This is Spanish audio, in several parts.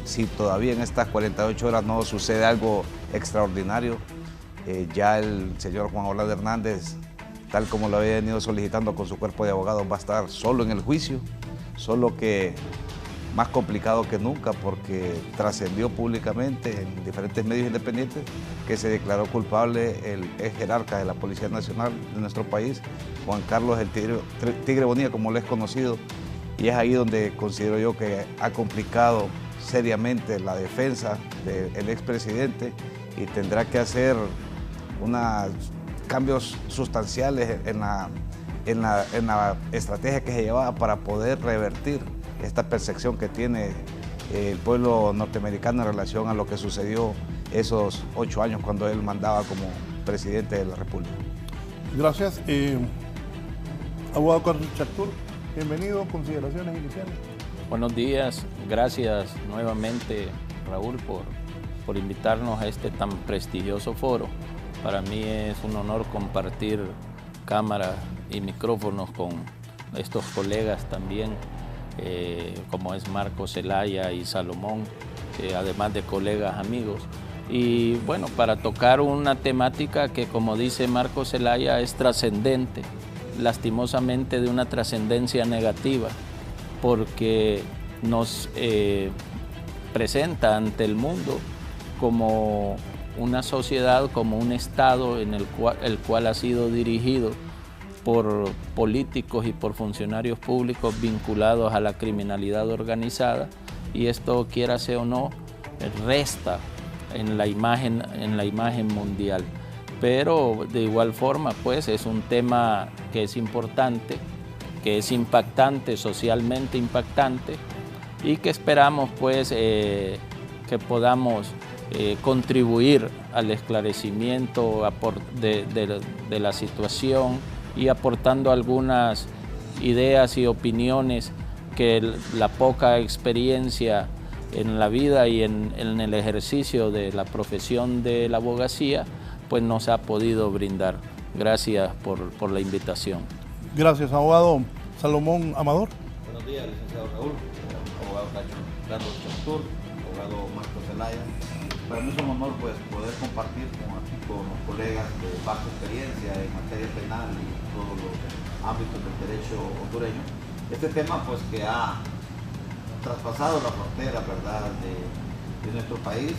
si todavía en estas 48 horas no sucede algo extraordinario, ya el señor Juan Orlando Hernández, tal como lo había venido solicitando con su cuerpo de abogados, va a estar solo en el juicio, solo que más complicado que nunca porque trascendió públicamente en diferentes medios independientes que se declaró culpable el ex jerarca de la Policía Nacional de nuestro país, Juan Carlos el Tigre Bonilla, como lo es conocido, y es ahí donde considero yo que ha complicado seriamente la defensa del expresidente y tendrá que hacer unos cambios sustanciales en la estrategia que se llevaba para poder revertir esta percepción que tiene el pueblo norteamericano en relación a lo que sucedió esos 8 años cuando él mandaba como presidente de la República. Gracias. Abogado Carlos Chactur, bienvenido. Consideraciones iniciales. Buenos días, gracias nuevamente Raúl por invitarnos a este tan prestigioso foro. Para mí es un honor compartir cámara y micrófonos con estos colegas también, como es Marco Zelaya y Salomón, además de colegas amigos. Y bueno, para tocar una temática que, como dice Marco Zelaya, es trascendente, lastimosamente de una trascendencia negativa, porque nos presenta ante el mundo como una sociedad, como un Estado en el cual ha sido dirigido por políticos y por funcionarios públicos vinculados a la criminalidad organizada, y esto, quiérase o no, resta en la imagen mundial. Pero de igual forma, pues es un tema que es importante, que es impactante, socialmente impactante, y que esperamos pues que podamos contribuir al esclarecimiento de la situación y aportando algunas ideas y opiniones que la poca experiencia en la vida y en el ejercicio de la profesión de la abogacía pues nos ha podido brindar. Gracias por la invitación. Gracias, abogado Salomón Amador. Buenos días, licenciado Raúl, abogado Carlos Chactur, abogado Marco Zelaya. Para mí es un honor pues, poder compartir con los colegas de vasta experiencia en materia penal y todos los ámbitos del derecho hondureño este tema pues, que ha traspasado la frontera, ¿verdad?, de nuestro país.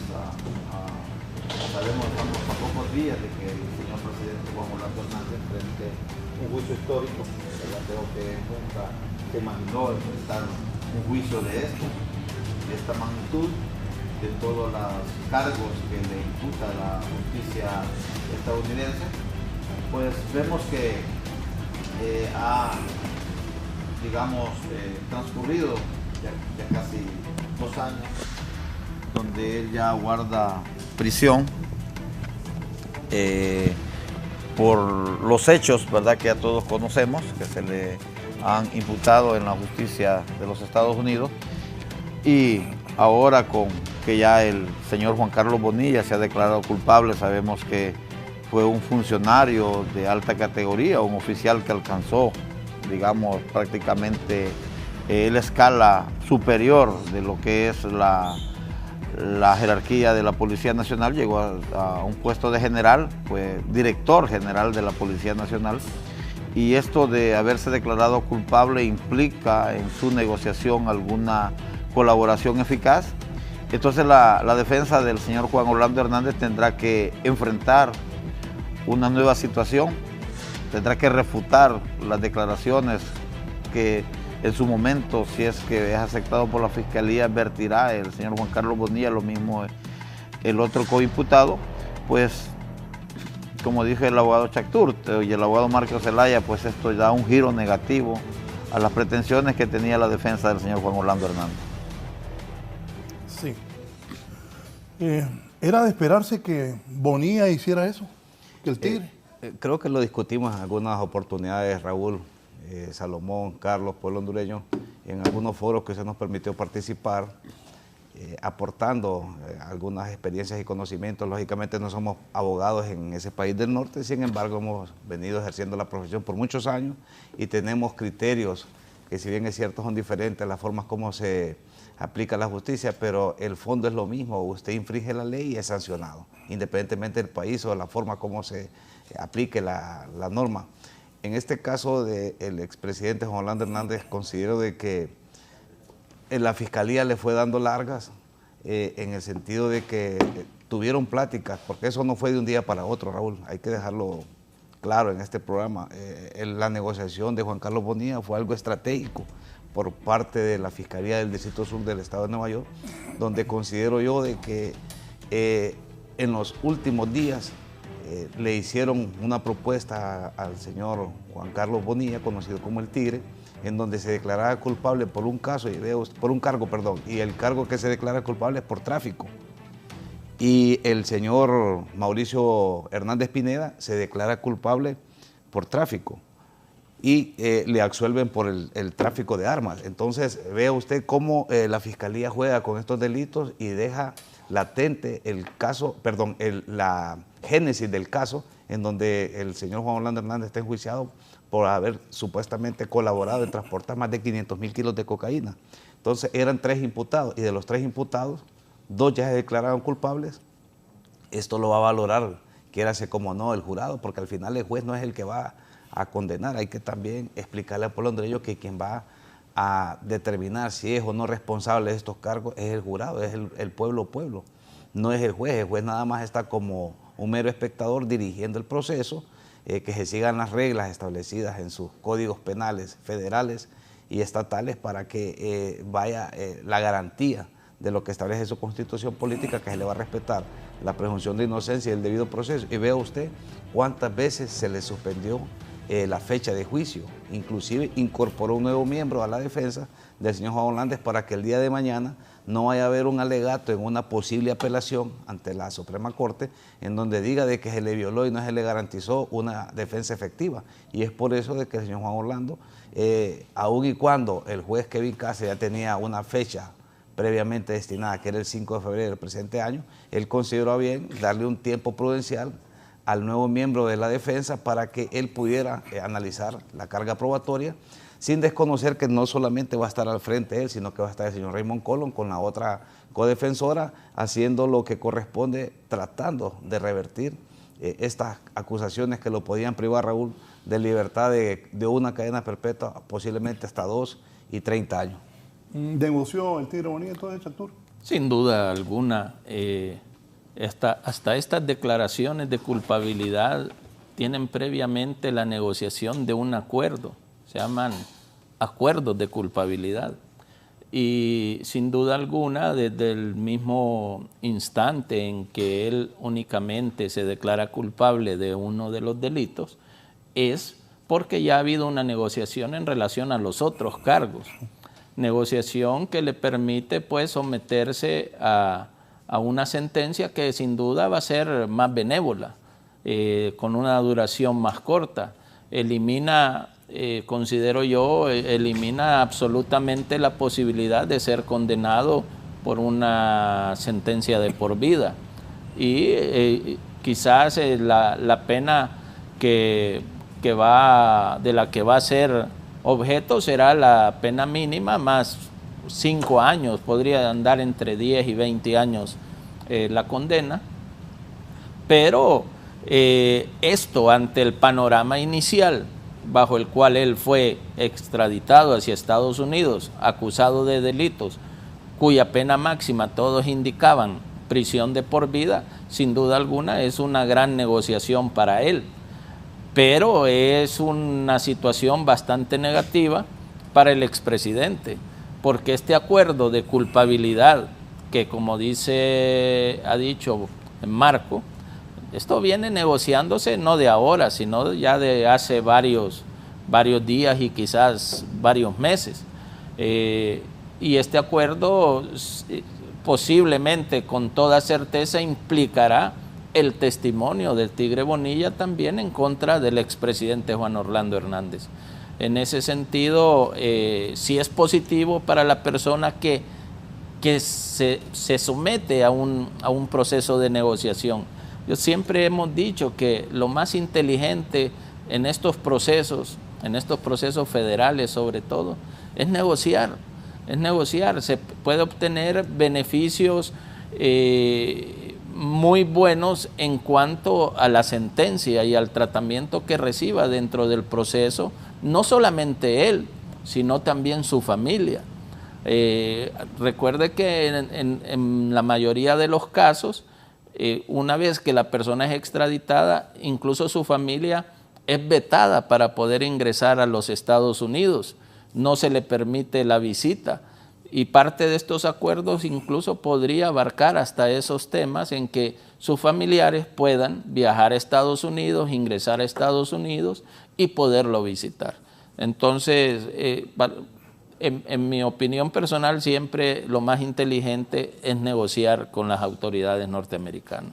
Sabemos, estamos a pocos días de que el señor presidente Juan Orlando Hernández enfrente un juicio histórico. ¿Verdad? Creo que nunca se imaginó enfrentar un juicio de esta magnitud, de todos los cargos que le imputa la justicia estadounidense. Pues vemos que ha, digamos, transcurrido ya casi 2 años, donde él ya guarda prisión por los hechos, ¿verdad?, que ya todos conocemos, que se le han imputado en la justicia de los Estados Unidos. Y ahora con que ya el señor Juan Carlos Bonilla se ha declarado culpable, sabemos que fue un funcionario de alta categoría, un oficial que alcanzó, digamos, prácticamente la escala superior de lo que es la jerarquía de la Policía Nacional, llegó a un puesto de general, fue director general de la Policía Nacional, y esto de haberse declarado culpable implica en su negociación alguna colaboración eficaz. Entonces la defensa del señor Juan Orlando Hernández tendrá que enfrentar una nueva situación, tendrá que refutar las declaraciones que en su momento, si es que es aceptado por la Fiscalía, vertirá el señor Juan Carlos Bonilla, lo mismo el otro coimputado. Pues, como dijo el abogado Chactur y el abogado Marco Zelaya, pues esto da un giro negativo a las pretensiones que tenía la defensa del señor Juan Orlando Hernández. Sí. ¿Era de esperarse que Bonilla hiciera eso? ¿Que el Tigre? Creo que lo discutimos en algunas oportunidades, Raúl, Salomón, Carlos, pueblo hondureño, en algunos foros que se nos permitió participar, aportando algunas experiencias y conocimientos. Lógicamente no somos abogados en ese país del norte, sin embargo hemos venido ejerciendo la profesión por muchos años y tenemos criterios que si bien es cierto son diferentes las formas como se aplica la justicia, pero el fondo es lo mismo. Usted infringe la ley y es sancionado, independientemente del país o de la forma como se aplique la norma. En este caso del expresidente Juan Orlando Hernández, considero de que la Fiscalía le fue dando largas en el sentido de que tuvieron pláticas, porque eso no fue de un día para otro, Raúl, hay que dejarlo claro en este programa. La negociación de Juan Carlos Bonilla fue algo estratégico por parte de la Fiscalía del Distrito Sur del Estado de Nueva York, donde considero yo de que en los últimos días le hicieron una propuesta al señor Juan Carlos Bonilla, conocido como el Tigre, en donde se declaraba culpable por un caso, por un cargo, perdón, y el cargo que se declara culpable es por tráfico. Y el señor Mauricio Hernández Pineda se declara culpable por tráfico y le absuelven por el tráfico de armas. Entonces, vea usted cómo la Fiscalía juega con estos delitos y deja latente el caso, perdón, la génesis del caso, en donde el señor Juan Orlando Hernández está enjuiciado por haber supuestamente colaborado en transportar más de 500.000 kilos de cocaína. Entonces, eran 3 imputados, y de los 3 imputados, 2 ya se declararon culpables. Esto lo va a valorar, quiérase como no, el jurado, porque al final el juez no es el que va a condenar. Hay que también explicarle al pueblo hondureño que quien va a determinar si es o no responsable de estos cargos es el jurado, es el pueblo, no es el juez. El juez nada más está como un mero espectador dirigiendo el proceso, que se sigan las reglas establecidas en sus códigos penales federales y estatales para que vaya la garantía de lo que establece su constitución política, que se le va a respetar la presunción de inocencia y el debido proceso. Y vea usted cuántas veces se le suspendió la fecha de juicio. Inclusive incorporó un nuevo miembro a la defensa del señor Juan Hernández para que el día de mañana no vaya a haber un alegato en una posible apelación ante la Suprema Corte en donde diga de que se le violó y no se le garantizó una defensa efectiva. Y es por eso de que el señor Juan Orlando, aun y cuando el juez Kevin Cáceres ya tenía una fecha previamente destinada, que era el 5 de febrero del presente año, él consideró bien darle un tiempo prudencial al nuevo miembro de la defensa para que él pudiera analizar la carga probatoria, sin desconocer que no solamente va a estar al frente él, sino que va a estar el señor Raymond Colón con la otra codefensora, haciendo lo que corresponde, tratando de revertir estas acusaciones que lo podían privar, Raúl, de libertad de una cadena perpetua, posiblemente hasta 2 y 30 años. ¿Negoció el Tigre Bonilla entonces, Arturo? Sin duda alguna. Hasta estas declaraciones de culpabilidad tienen previamente la negociación de un acuerdo. Se llaman acuerdos de culpabilidad. Y sin duda alguna, desde el mismo instante en que él únicamente se declara culpable de uno de los delitos, es porque ya ha habido una negociación en relación a los otros cargos. Negociación que le permite pues someterse a una sentencia que sin duda va a ser más benévola, con una duración más corta. Elimina, considero yo, elimina absolutamente la posibilidad de ser condenado por una sentencia de por vida. Y quizás la pena de la que va a ser objeto será la pena mínima más 5 años, podría andar entre 10 y 20 años la condena, pero esto ante el panorama inicial bajo el cual él fue extraditado hacia Estados Unidos, acusado de delitos cuya pena máxima todos indicaban prisión de por vida, sin duda alguna es una gran negociación para él. Pero es una situación bastante negativa para el expresidente, porque este acuerdo de culpabilidad, que como ha dicho Marco, esto viene negociándose no de ahora, sino ya de hace varios días y quizás varios meses. Y este acuerdo posiblemente, con toda certeza, implicará el testimonio del Tigre Bonilla también en contra del expresidente Juan Orlando Hernández. En ese sentido, sí es positivo para la persona que se somete a un proceso de negociación. Siempre hemos dicho que lo más inteligente en estos procesos federales sobre todo, es negociar, se puede obtener beneficios muy buenos en cuanto a la sentencia y al tratamiento que reciba dentro del proceso, no solamente él, sino también su familia. Recuerde que en la mayoría de los casos, una vez que la persona es extraditada, incluso su familia es vetada para poder ingresar a los Estados Unidos, no se le permite la visita. Y parte de estos acuerdos incluso podría abarcar hasta esos temas en que sus familiares puedan viajar a Estados Unidos, ingresar a Estados Unidos y poderlo visitar. Entonces, en mi opinión personal, siempre lo más inteligente es negociar con las autoridades norteamericanas.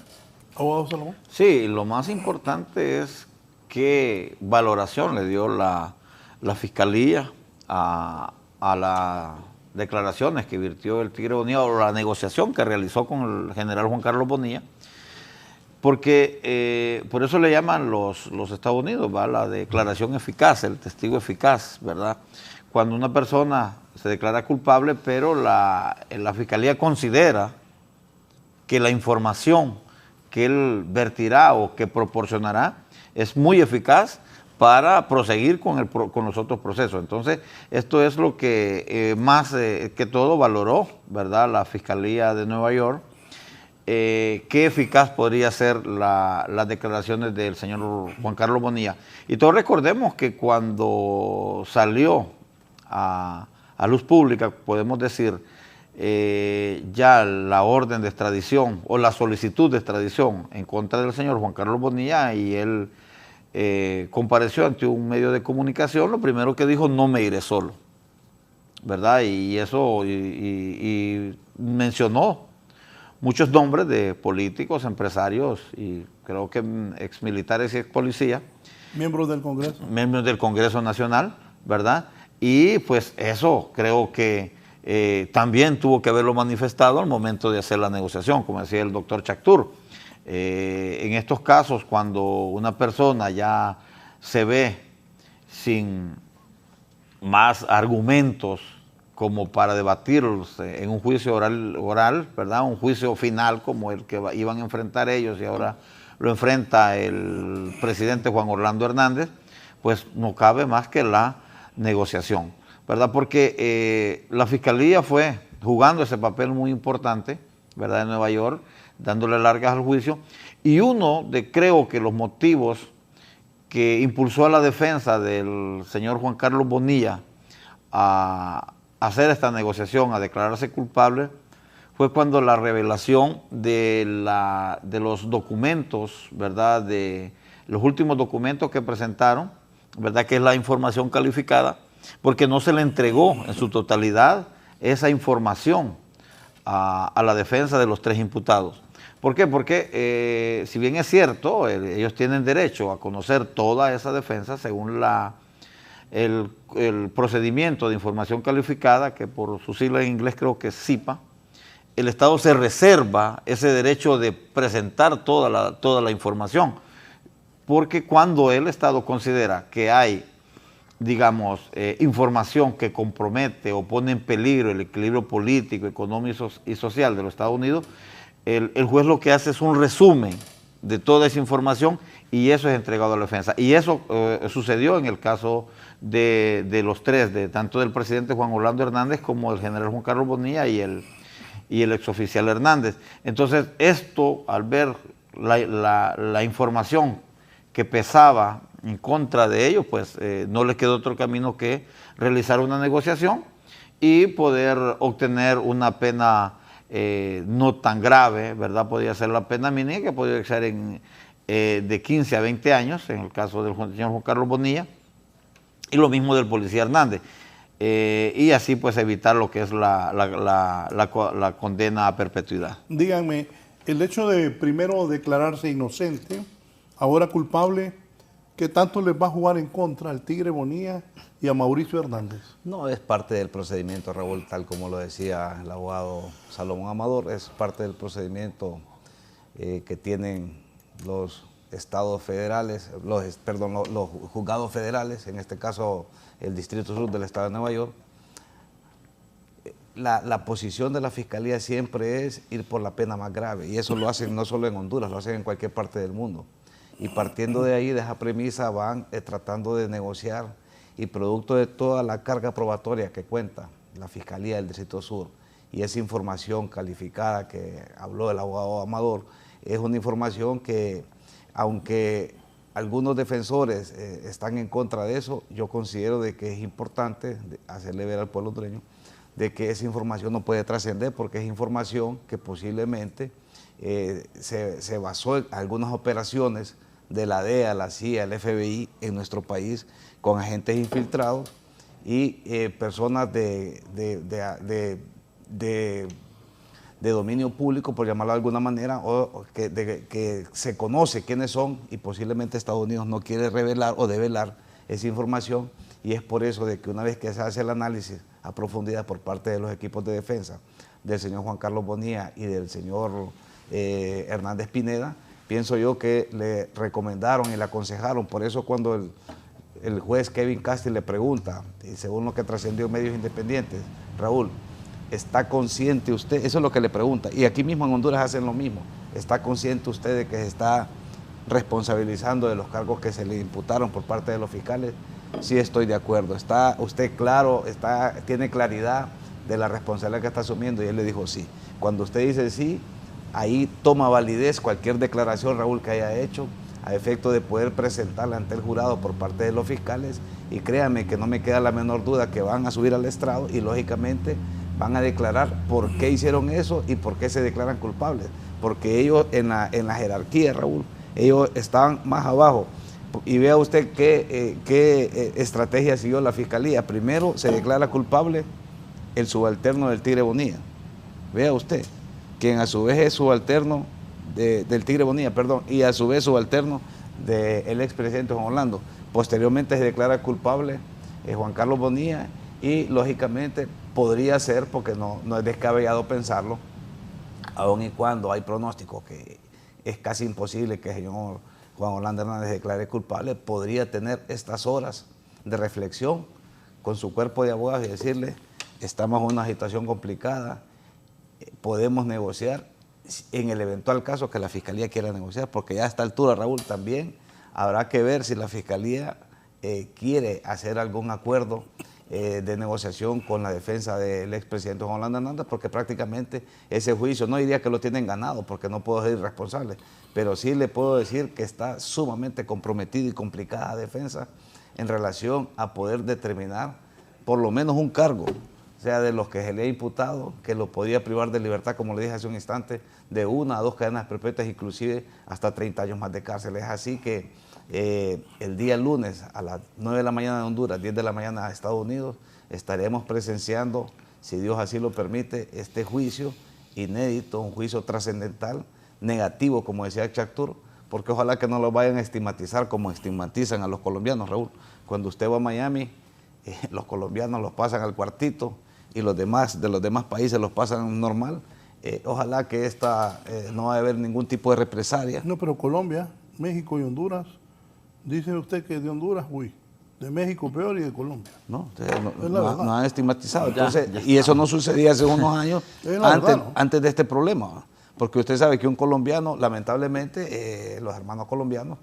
¿Abogado Salomón? Sí, lo más importante es qué valoración le dio la Fiscalía a las declaraciones que virtió el Tigre Bonilla o la negociación que realizó con el general Juan Carlos Bonilla, porque por eso le llaman los Estados Unidos, ¿va? La declaración eficaz, el testigo eficaz, ¿verdad? Cuando una persona se declara culpable, pero la Fiscalía considera que la información que él vertirá o que proporcionará es muy eficaz para proseguir con los otros procesos. Entonces, esto es lo que más que todo valoró, ¿verdad?, la Fiscalía de Nueva York, qué eficaz podría ser las declaraciones del señor Juan Carlos Bonilla. Y todos recordemos que cuando salió a luz pública, podemos decir, ya la orden de extradición o la solicitud de extradición en contra del señor Juan Carlos Bonilla, y él compareció ante un medio de comunicación, lo primero que dijo: no me iré solo, ¿verdad? Y eso, y mencionó muchos nombres de políticos, empresarios y creo que exmilitares y expolicías. Miembros del Congreso. Miembros del Congreso Nacional, ¿verdad? Y pues eso creo que también tuvo que haberlo manifestado al momento de hacer la negociación, como decía el doctor Chactur. En estos casos, cuando una persona ya se ve sin más argumentos como para debatirlos en un juicio oral, ¿verdad? Un juicio final como el que iban a enfrentar ellos y ahora lo enfrenta el presidente Juan Orlando Hernández, pues no cabe más que la negociación, ¿verdad? Porque la Fiscalía fue jugando ese papel muy importante, ¿verdad?, en Nueva York, dándole largas al juicio, y creo que los motivos que impulsó a la defensa del señor Juan Carlos Bonilla a hacer esta negociación, a declararse culpable, fue cuando la revelación de los documentos, ¿verdad?, de los últimos documentos que presentaron, ¿verdad?, que es la información calificada, porque no se le entregó en su totalidad esa información a la defensa de los tres imputados. ¿Por qué? Porque si bien es cierto, ellos tienen derecho a conocer toda esa defensa según el procedimiento de información calificada, que por su sigla en inglés creo que es CIPA, el Estado se reserva ese derecho de presentar toda la información, porque cuando el Estado considera que hay, digamos, información que compromete o pone en peligro el equilibrio político, económico y social de los Estados Unidos, el juez lo que hace es un resumen de toda esa información y eso es entregado a la defensa. Y eso sucedió en el caso de los tres, tanto del presidente Juan Orlando Hernández como del general Juan Carlos Bonilla y el exoficial Hernández. Entonces, esto, al ver la información que pesaba en contra de ellos, pues no les quedó otro camino que realizar una negociación y poder obtener una pena no tan grave, ¿verdad? Podría ser la pena mínima, que podría ser de 15 a 20 años, en el caso del señor Juan Carlos Bonilla, y lo mismo del policía Hernández. Y así pues evitar lo que es la condena a perpetuidad. Díganme, el hecho de primero declararse inocente, ahora culpable, ¿qué tanto les va a jugar en contra al Tigre Bonilla y a Mauricio Hernández? No, es parte del procedimiento, Raúl, tal como lo decía el abogado Salomón Amador, es parte del procedimiento que tienen los estados federales, los juzgados federales, en este caso el Distrito Sur del Estado de Nueva York, la posición de la Fiscalía siempre es ir por la pena más grave, y eso lo hacen no solo en Honduras, lo hacen en cualquier parte del mundo. Y partiendo de ahí, de esa premisa, van tratando de negociar, y producto de toda la carga probatoria que cuenta la Fiscalía del Distrito Sur y esa información calificada que habló el abogado Amador, es una información que, aunque algunos defensores están en contra de eso, yo considero de que es importante hacerle ver al pueblo hondureño de que esa información no puede trascender, porque es información que posiblemente se basó en algunas operaciones de la DEA, la CIA, el FBI en nuestro país, con agentes infiltrados y personas de dominio público, por llamarlo de alguna manera, o que se conoce quiénes son, y posiblemente Estados Unidos no quiere revelar o develar esa información, y es por eso de que una vez que se hace el análisis a profundidad por parte de los equipos de defensa del señor Juan Carlos Bonilla y del señor Hernández Pineda, pienso yo que le recomendaron y le aconsejaron. Por eso cuando el juez Kevin Casti le pregunta, y según lo que trascendió en medios independientes, Raúl, ¿está consciente usted? Eso es lo que le pregunta. Y aquí mismo en Honduras hacen lo mismo. ¿Está consciente usted de que se está responsabilizando de los cargos que se le imputaron por parte de los fiscales? Sí, estoy de acuerdo. ¿Está usted claro, tiene claridad de la responsabilidad que está asumiendo? Y él le dijo sí. Cuando usted dice sí, ahí toma validez cualquier declaración, Raúl, que haya hecho, a efecto de poder presentarla ante el jurado por parte de los fiscales, y créanme que no me queda la menor duda que van a subir al estrado y lógicamente van a declarar por qué hicieron eso y por qué se declaran culpables, porque ellos en la jerarquía, Raúl, ellos estaban más abajo. Y vea usted qué estrategia siguió la Fiscalía. Primero se declara culpable el subalterno del Tigre Bonilla, vea usted, quien a su vez es subalterno del Tigre Bonilla, perdón, y a su vez subalterno del expresidente Juan Orlando. Posteriormente se declara culpable Juan Carlos Bonilla, y lógicamente podría ser, porque no es descabellado pensarlo, aun y cuando hay pronósticos que es casi imposible que el señor Juan Orlando Hernández declare culpable, podría tener estas horas de reflexión con su cuerpo de abogados y decirle, estamos en una situación complicada, podemos negociar, en el eventual caso que la Fiscalía quiera negociar, porque ya a esta altura, Raúl, también habrá que ver si la Fiscalía quiere hacer algún acuerdo de negociación con la defensa del expresidente Juan Orlando Hernández, porque prácticamente ese juicio, no diría que lo tienen ganado, porque no puedo ser irresponsable, pero sí le puedo decir que está sumamente comprometida y complicada la defensa en relación a poder determinar por lo menos un cargo, o sea, de los que se le ha imputado, que lo podía privar de libertad, como le dije hace un instante, de 1 a 2 cadenas perpetuas, inclusive hasta 30 años más de cárcel. Es así que el día lunes a las 9 de la mañana de Honduras, 10 de la mañana de Estados Unidos, estaremos presenciando, si Dios así lo permite, este juicio inédito, un juicio trascendental, negativo, como decía Chactur, porque ojalá que no lo vayan a estigmatizar como estigmatizan a los colombianos, Raúl. Cuando usted va a Miami, los colombianos los pasan al cuartito y los demás, de los demás países los pasan normal. Ojalá que no va a haber ningún tipo de represalia. No, pero Colombia, México y Honduras, dice usted que de Honduras, uy, de México peor y de Colombia. No, no han estigmatizado. Entonces, y eso no sucedía hace unos años antes de este problema. Porque usted sabe que un colombiano, lamentablemente, los hermanos colombianos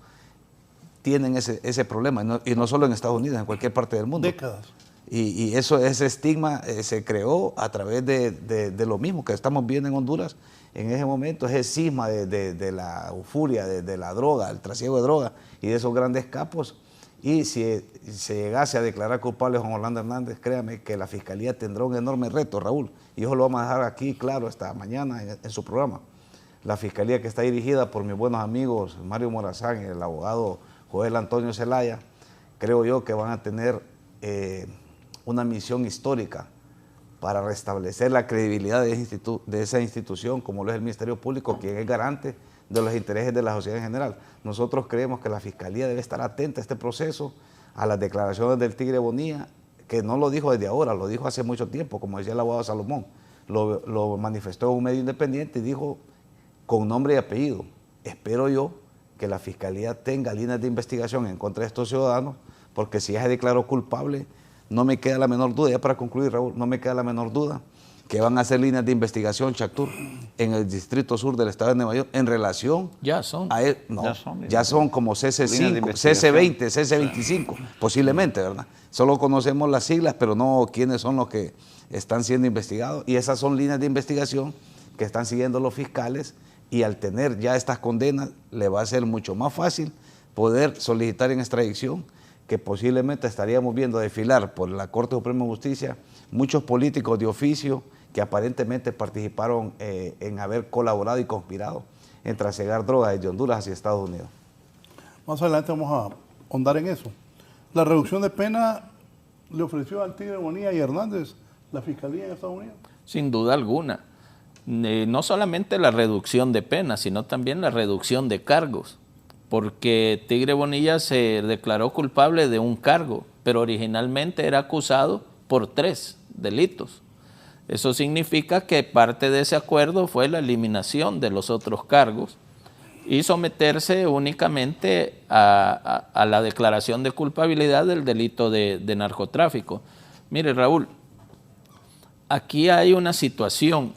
tienen ese problema, y no solo en Estados Unidos, en cualquier parte del mundo. Décadas. Y ese estigma se creó a través de lo mismo que estamos viendo en Honduras en ese momento, ese cisma de la euforia, de la droga, el trasiego de droga y de esos grandes capos. Y si se llegase a declarar culpable a Juan Orlando Hernández, créame que la Fiscalía tendrá un enorme reto, Raúl. Y eso lo vamos a dejar aquí claro esta mañana en su programa. La Fiscalía, que está dirigida por mis buenos amigos Mario Morazán y el abogado Joel Antonio Zelaya, creo yo que van a tener una misión histórica para restablecer la credibilidad de esa institución, como lo es el Ministerio Público, quien es garante de los intereses de la sociedad en general. Nosotros creemos que la Fiscalía debe estar atenta a este proceso, a las declaraciones del Tigre Bonilla, que no lo dijo desde ahora, lo dijo hace mucho tiempo, como decía el abogado Salomón. Lo manifestó en un medio independiente y dijo con nombre y apellido: espero yo que la Fiscalía tenga líneas de investigación en contra de estos ciudadanos, porque si ya se declaró culpable, no me queda la menor duda, ya para concluir, Raúl, no me queda la menor duda que van a hacer líneas de investigación, Chactur, en el Distrito Sur del Estado de Nueva York en relación a él. No, ya son como CC5, CC20, CC25, posiblemente, ¿verdad? Solo conocemos las siglas, pero no quiénes son los que están siendo investigados. Y esas son líneas de investigación que están siguiendo los fiscales, y al tener ya estas condenas, le va a ser mucho más fácil poder solicitar en extradición, que posiblemente estaríamos viendo desfilar por la Corte Suprema de Justicia muchos políticos de oficio que aparentemente participaron en haber colaborado y conspirado en trasegar drogas desde Honduras hacia Estados Unidos. Más adelante vamos a ahondar en eso. La reducción de pena le ofreció al Tigre Bonilla y Hernández la Fiscalía en Estados Unidos. Sin duda alguna. No solamente la reducción de pena, sino también la reducción de cargos, porque Tigre Bonilla se declaró culpable de un cargo, pero originalmente era acusado por 3 delitos. Eso significa que parte de ese acuerdo fue la eliminación de los otros cargos y someterse únicamente a la declaración de culpabilidad del delito de narcotráfico. Mire, Raúl, aquí hay una situación,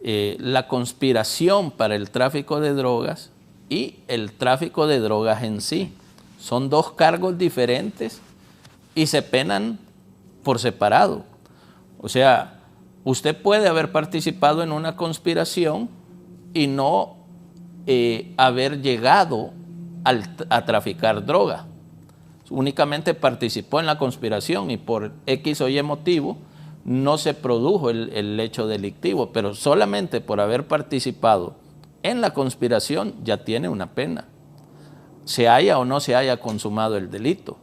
la conspiración para el tráfico de drogas y el tráfico de drogas en sí. Son 2 cargos diferentes y se penan por separado. O sea, usted puede haber participado en una conspiración y no haber llegado a traficar droga. Únicamente participó en la conspiración y por X o Y motivo no se produjo el hecho delictivo, pero solamente por haber participado en la conspiración ya tiene una pena, se haya o no se haya consumado el delito.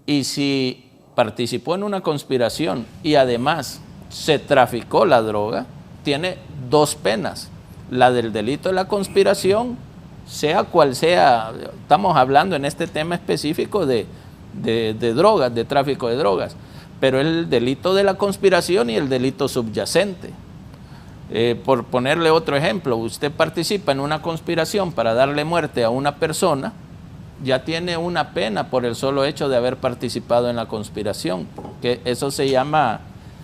Y si participó en una conspiración y además se traficó la droga, tiene 2 penas, la del delito de la conspiración, sea cual sea, estamos hablando en este tema específico de drogas, de tráfico de drogas, pero el delito de la conspiración y el delito subyacente. Por ponerle otro ejemplo, usted participa en una conspiración para darle muerte a una persona, ya tiene una pena por el solo hecho de haber participado en la conspiración, que eso se llama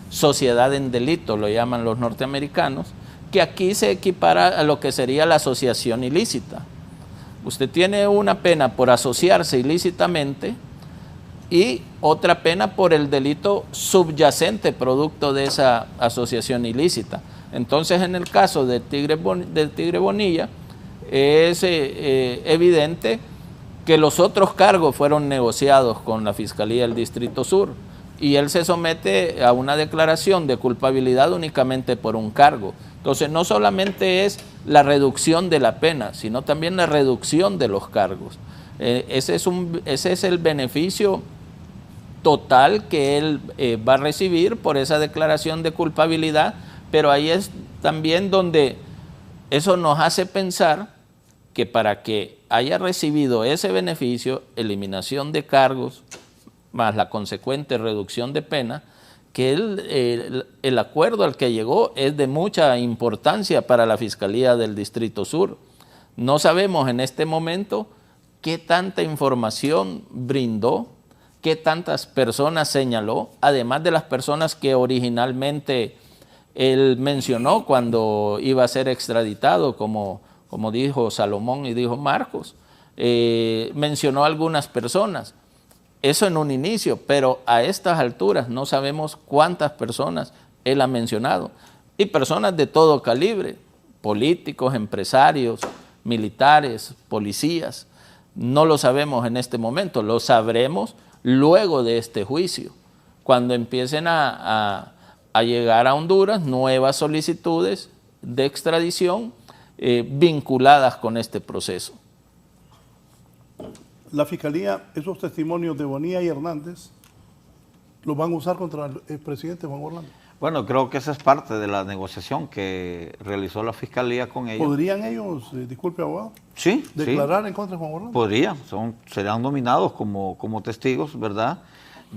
sociedad en delito, lo llaman los norteamericanos, que aquí se equipara a lo que sería la asociación ilícita. Usted tiene una pena por asociarse ilícitamente y otra pena por el delito subyacente producto de esa asociación ilícita. Entonces, en el caso del Tigre Bonilla, es evidente que los otros cargos fueron negociados con la Fiscalía del Distrito Sur y él se somete a una declaración de culpabilidad únicamente por un cargo. Entonces, no solamente es la reducción de la pena, sino también la reducción de los cargos. Ese es el beneficio total que él va a recibir por esa declaración de culpabilidad, pero ahí es también donde eso nos hace pensar que para que haya recibido ese beneficio, eliminación de cargos, más la consecuente reducción de pena, que el acuerdo al que llegó es de mucha importancia para la Fiscalía del Distrito Sur. No sabemos en este momento qué tanta información brindó, qué tantas personas señaló, además de las personas que originalmente él mencionó cuando iba a ser extraditado, como dijo Salomón y dijo Marcos. Mencionó algunas personas. Eso en un inicio, pero a estas alturas no sabemos cuántas personas él ha mencionado. Y personas de todo calibre, políticos, empresarios, militares, policías. No lo sabemos en este momento, lo sabremos luego de este juicio, cuando empiecen a llegar a Honduras nuevas solicitudes de extradición vinculadas con este proceso. La Fiscalía, esos testimonios de Bonilla y Hernández, ¿los van a usar contra el presidente Juan Orlando? Bueno, creo que esa es parte de la negociación que realizó la Fiscalía con ellos. ¿Podrían ellos, disculpe abogado, sí, declarar en contra de Juan Orlando? Podrían, serán nominados como testigos, ¿verdad?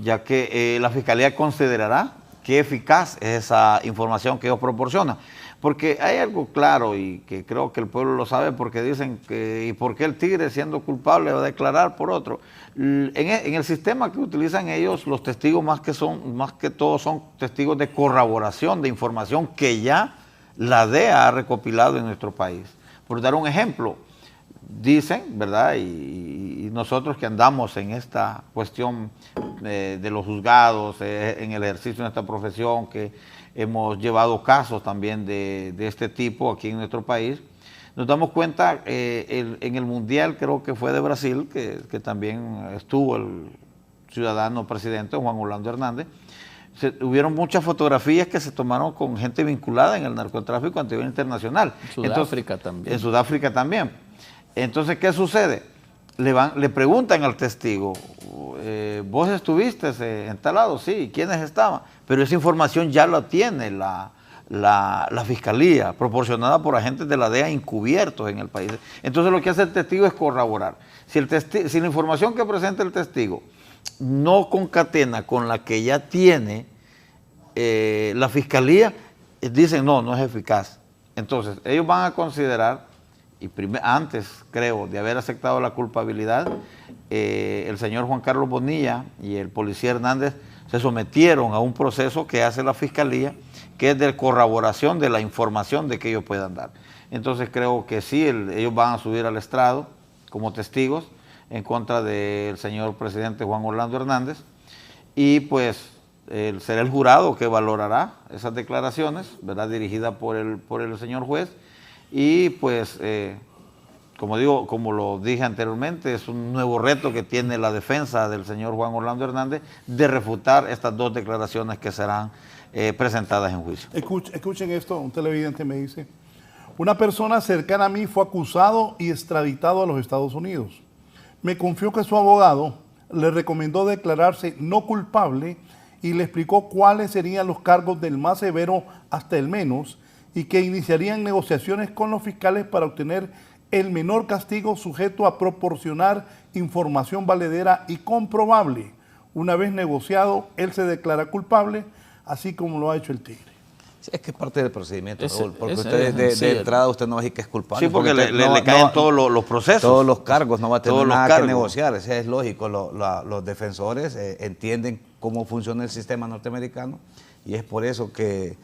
Ya que la Fiscalía considerará qué eficaz es esa información que ellos proporcionan. Porque hay algo claro y que creo que el pueblo lo sabe, porque dicen que ¿y por qué el tigre, siendo culpable, va a declarar por otro? En el sistema que utilizan ellos, los testigos más que todo son testigos de corroboración de información que ya la DEA ha recopilado en nuestro país. Por dar un ejemplo, dicen, ¿verdad? Y nosotros que andamos en esta cuestión de los juzgados, en el ejercicio de nuestra profesión, que hemos llevado casos también de este tipo aquí en nuestro país, nos damos cuenta, en el Mundial, creo que fue de Brasil, que también estuvo el ciudadano presidente Juan Orlando Hernández, hubieron muchas fotografías que se tomaron con gente vinculada en el narcotráfico a nivel internacional. Sudáfrica también. En Sudáfrica también. Entonces, ¿qué sucede? Le preguntan al testigo, ¿vos estuviste en tal lado? Sí, ¿quiénes estaban? Pero esa información ya la tiene la Fiscalía, proporcionada por agentes de la DEA encubiertos en el país. Entonces lo que hace el testigo es corroborar. Si la información que presenta el testigo no concatena con la que ya tiene la Fiscalía, dicen no es eficaz. Entonces ellos van a considerar, y antes creo de haber aceptado la culpabilidad, el señor Juan Carlos Bonilla y el policía Hernández se sometieron a un proceso que hace la Fiscalía, que es de corroboración de la información de que ellos puedan dar. Entonces creo que sí, ellos van a subir al estrado como testigos en contra del señor presidente Juan Orlando Hernández, y pues será el jurado que valorará esas declaraciones, ¿verdad?, dirigidas por el señor juez, y pues como lo dije anteriormente, es un nuevo reto que tiene la defensa del señor Juan Orlando Hernández de refutar estas dos declaraciones que serán presentadas en juicio. Escuchen esto, un televidente me dice: una persona cercana a mí fue acusado y extraditado a los Estados Unidos. Me confió que su abogado le recomendó declararse no culpable y le explicó cuáles serían los cargos del más severo hasta el menos, y que iniciarían negociaciones con los fiscales para obtener el menor castigo, sujeto a proporcionar información valedera y comprobable. Una vez negociado, él se declara culpable, así como lo ha hecho el tigre. Sí, es que es parte del procedimiento, Raúl, porque usted de entrada usted no va a decir que es culpable. Sí, porque le caen todos los procesos. Todos los cargos, no va a tener nada que negociar, eso es lógico. Los defensores entienden cómo funciona el sistema norteamericano, y es por eso que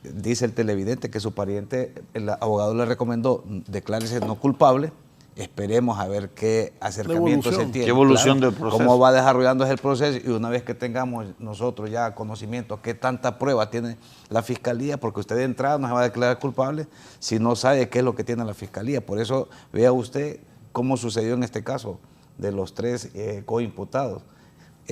dice el televidente que su pariente, el abogado le recomendó declárese no culpable. Esperemos a ver qué acercamiento se tiene. ¿Qué evolución del proceso? Cómo va desarrollándose el proceso, y una vez que tengamos nosotros ya conocimiento qué tanta prueba tiene la Fiscalía, porque usted de entrada no se va a declarar culpable si no sabe qué es lo que tiene la Fiscalía. Por eso vea usted cómo sucedió en este caso de los tres coimputados.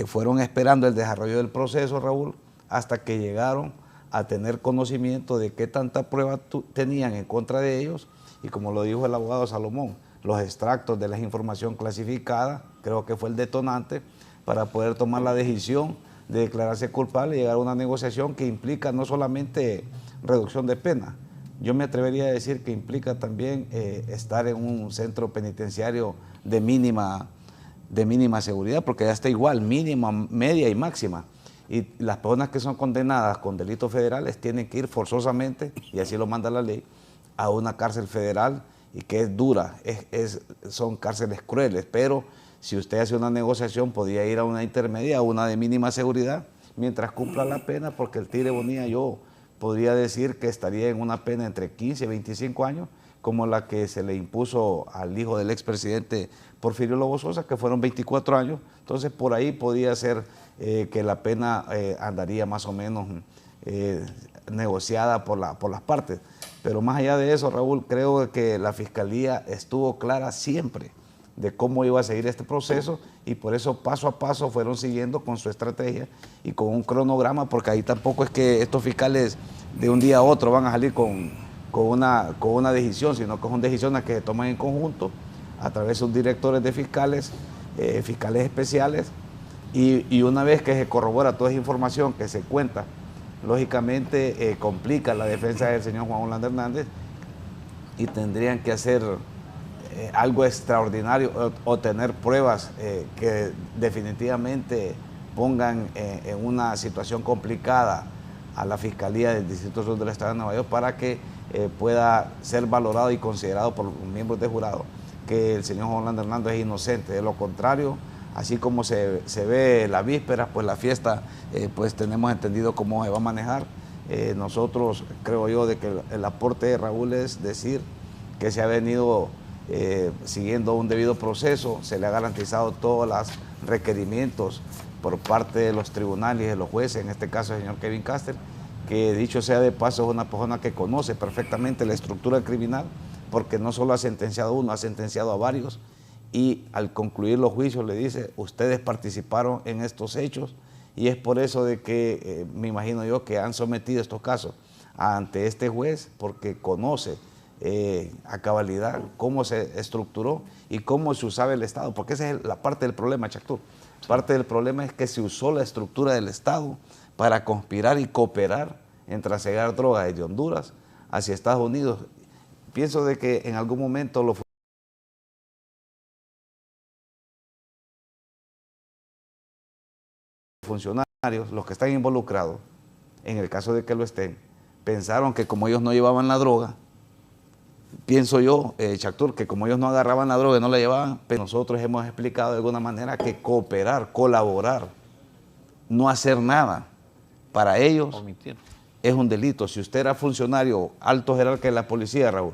Fueron esperando el desarrollo del proceso, Raúl, hasta que llegaron a tener conocimiento de qué tanta prueba tenían en contra de ellos, y como lo dijo el abogado Salomón, los extractos de la información clasificada, creo que fue el detonante para poder tomar la decisión de declararse culpable y llegar a una negociación que implica no solamente reducción de pena, yo me atrevería a decir que implica también estar en un centro penitenciario de mínima seguridad, porque ya está igual, mínima, media y máxima. Y las personas que son condenadas con delitos federales tienen que ir forzosamente, y así lo manda la ley, a una cárcel federal, y que es dura, son cárceles crueles. Pero si usted hace una negociación, podría ir a una intermedia, a una de mínima seguridad, mientras cumpla la pena, porque el tigre Bonilla, yo podría decir que estaría en una pena entre 15 y 25 años, como la que se le impuso al hijo del expresidente Porfirio Lobo Sosa, que fueron 24 años. Entonces por ahí podía ser que la pena andaría más o menos negociada por las partes. Pero más allá de eso, Raúl, creo que la Fiscalía estuvo clara siempre de cómo iba a seguir este proceso, y por eso paso a paso fueron siguiendo con su estrategia y con un cronograma, porque ahí tampoco es que estos fiscales de un día a otro van a salir con una decisión, sino que son decisiones que se toman en conjunto a través de sus directores de fiscales, fiscales especiales, y una vez que se corrobora toda esa información que se cuenta, lógicamente complica la defensa del señor Juan Orlando Hernández, y tendrían que hacer algo extraordinario o tener pruebas que definitivamente pongan en una situación complicada a la Fiscalía del Distrito Sur del Estado de Nueva York para que pueda ser valorado y considerado por los miembros del jurado que el señor Juan Orlando Hernández es inocente. De lo contrario, así como se ve la víspera, pues la fiesta, pues tenemos entendido cómo se va a manejar. Nosotros, creo yo, de que el aporte de Raúl es decir que se ha venido siguiendo un debido proceso, se le ha garantizado todos los requerimientos por parte de los tribunales y de los jueces, en este caso el señor Kevin Castel, que dicho sea de paso es una persona que conoce perfectamente la estructura criminal, porque no solo ha sentenciado a uno, ha sentenciado a varios, y al concluir los juicios le dice, ustedes participaron en estos hechos, y es por eso de que me imagino yo que han sometido estos casos ante este juez, porque conoce a cabalidad cómo se estructuró y cómo se usaba el Estado, porque esa es la parte del problema, Chactur. Parte del problema es que se usó la estructura del Estado para conspirar y cooperar en trasegar drogas desde Honduras hacia Estados Unidos. Pienso de que en algún momento los funcionarios, los que están involucrados, en el caso de que lo estén, pensaron que como ellos no llevaban la droga, pienso yo, Chactur, que como ellos no agarraban la droga y no la llevaban, pero nosotros hemos explicado de alguna manera que cooperar, colaborar, no hacer nada para ellos Omitir. es un delito. Si usted era funcionario, alto jerarca de la policía, Raúl,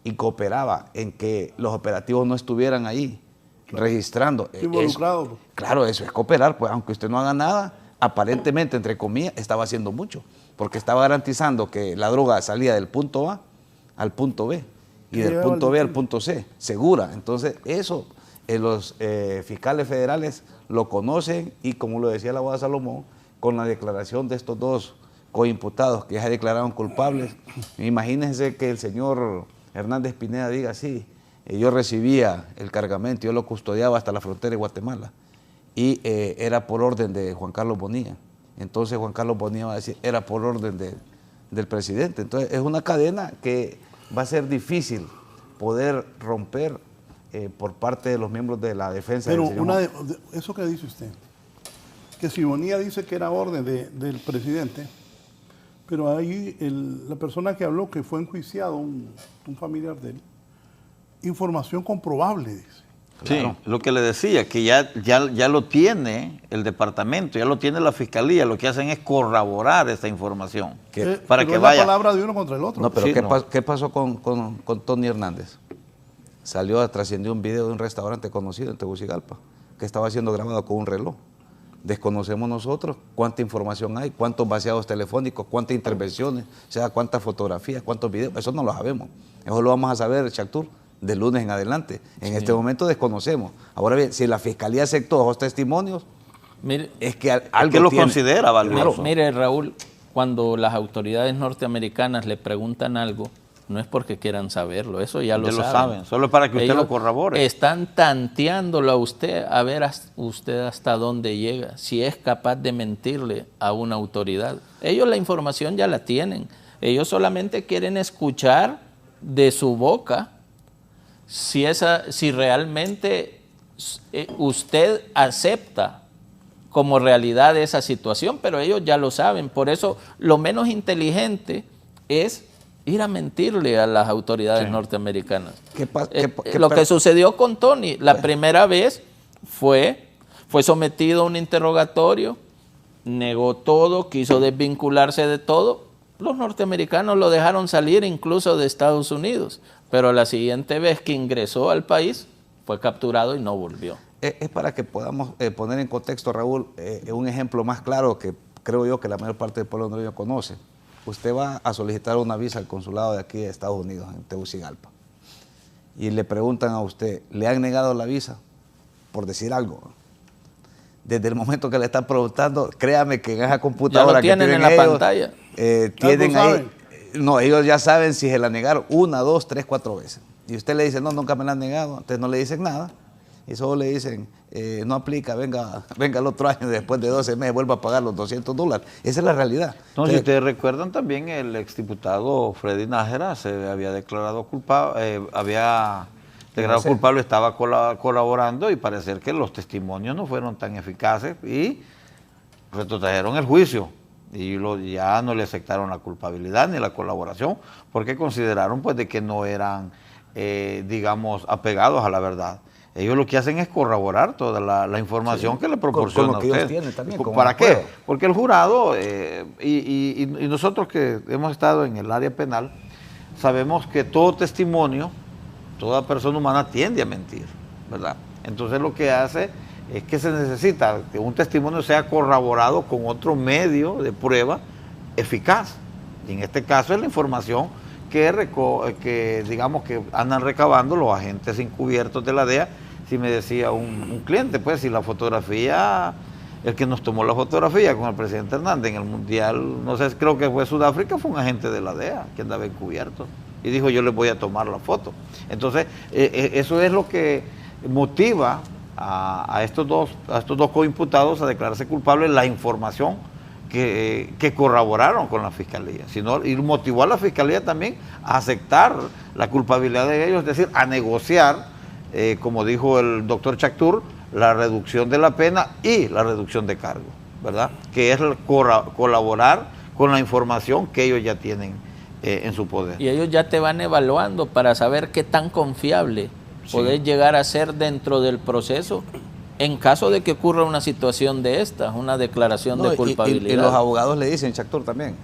y cooperaba en que los operativos no estuvieran ahí, registrando. Involucrado. Claro, eso es cooperar, pues aunque usted no haga nada, aparentemente, entre comillas, estaba haciendo mucho, porque estaba garantizando que la droga salía del punto A al punto B, y del punto B al punto C, segura. Entonces, eso los fiscales federales lo conocen, y como lo decía la abogada Salomón, con la declaración de estos dos coimputados que ya se declararon culpables, imagínense que el señor Hernández Pineda diga, sí, yo recibía el cargamento, yo lo custodiaba hasta la frontera de Guatemala, y era por orden de Juan Carlos Bonilla. Entonces Juan Carlos Bonilla va a decir, era por orden del presidente. Entonces es una cadena que va a ser difícil poder romper por parte de los miembros de la defensa. Pero del señor eso que dice usted, que si Bonilla dice que era orden del presidente, pero ahí la persona que habló, que fue enjuiciado, un familiar de él, información comprobable, dice. Sí, Claro. lo que le decía, que ya lo tiene el departamento, ya lo tiene la fiscalía, lo que hacen es corroborar esa información. Para Pero que es vaya. la palabra de uno contra el otro. No, pero Sí, ¿qué pasó con Tony Hernández? Trascendió un video de un restaurante conocido en Tegucigalpa, que estaba siendo grabado con un reloj. Desconocemos nosotros cuánta información hay, cuántos vaciados telefónicos, cuántas intervenciones, o sea, cuántas fotografías, cuántos videos, eso no lo sabemos. Eso lo vamos a saber, Chactur, de lunes en adelante. En este momento desconocemos. Ahora bien, si la fiscalía aceptó esos testimonios, Mire, es que algo ¿Qué lo tiene. considera valioso? Mire, Raúl, cuando las autoridades norteamericanas le preguntan algo, no es porque quieran saberlo, eso ya lo saben. Solo para que usted Ellos lo corrobore. están tanteándolo a usted, a ver usted hasta dónde llega, si es capaz de mentirle a una autoridad. Ellos la información ya la tienen, ellos solamente quieren escuchar de su boca si realmente usted acepta como realidad esa situación, pero ellos ya lo saben. Por eso lo menos inteligente es ir a mentirle a las autoridades norteamericanas. Lo que sucedió con Tony, la primera vez fue sometido a un interrogatorio, negó todo, quiso desvincularse de todo. Los norteamericanos lo dejaron salir incluso de Estados Unidos, pero la siguiente vez que ingresó al país fue capturado y no volvió. Es para que podamos poner en contexto, Raúl, un ejemplo más claro que creo yo que la mayor parte del pueblo hondureño conoce. Usted va a solicitar una visa al consulado de aquí de Estados Unidos, en Tegucigalpa, y le preguntan a usted, ¿le han negado la visa? Por decir algo. Desde el momento que le están preguntando, créame que en esa computadora ya lo tienen que en la ellos, pantalla. Tienen ahí, saben. no, ellos ya saben si se la negaron 1, 2, 3, 4 veces. Y usted le dice, no, nunca me la han negado, entonces no le dicen nada. Y solo le dicen, no aplica, venga el otro año, después de 12 meses, vuelva a pagar los $200. Esa es la realidad. No, si Entonces, ustedes recuerdan también, el exdiputado Freddy Nájera se había declarado culpable, estaba colaborando, y parece que los testimonios no fueron tan eficaces y retrotrajeron el juicio. y ya no le aceptaron la culpabilidad ni la colaboración, porque consideraron pues de que no eran, digamos, apegados a la verdad. Ellos lo que hacen es corroborar toda la información que le proporciona con lo que a usted. ellos tienen también, como ¿Para qué? prueba. Porque el jurado, y nosotros que hemos estado en el área penal, sabemos que todo testimonio, toda persona humana tiende a mentir, ¿verdad? Entonces lo que hace es que se necesita que un testimonio sea corroborado con otro medio de prueba eficaz. Y en este caso es la información que digamos que andan recabando los agentes encubiertos de la DEA. Si me decía un cliente, pues si la fotografía, el que nos tomó la fotografía con el presidente Hernández en el Mundial, no sé, creo que fue Sudáfrica, fue un agente de la DEA que andaba encubierto y dijo yo les voy a tomar la foto. Entonces eso es lo que motiva a estos dos coimputados a declararse culpables, la información que corroboraron con la fiscalía, y motivó a la fiscalía también a aceptar la culpabilidad de ellos, es decir, a negociar, como dijo el doctor Chactur, la reducción de la pena y la reducción de cargo, ¿verdad? Que es colaborar con la información que ellos ya tienen en su poder. Y ellos ya te van evaluando para saber qué tan confiable podés llegar a ser dentro del proceso en caso de que ocurra una situación de estas, una declaración de culpabilidad. Y los abogados le dicen, Chactur también,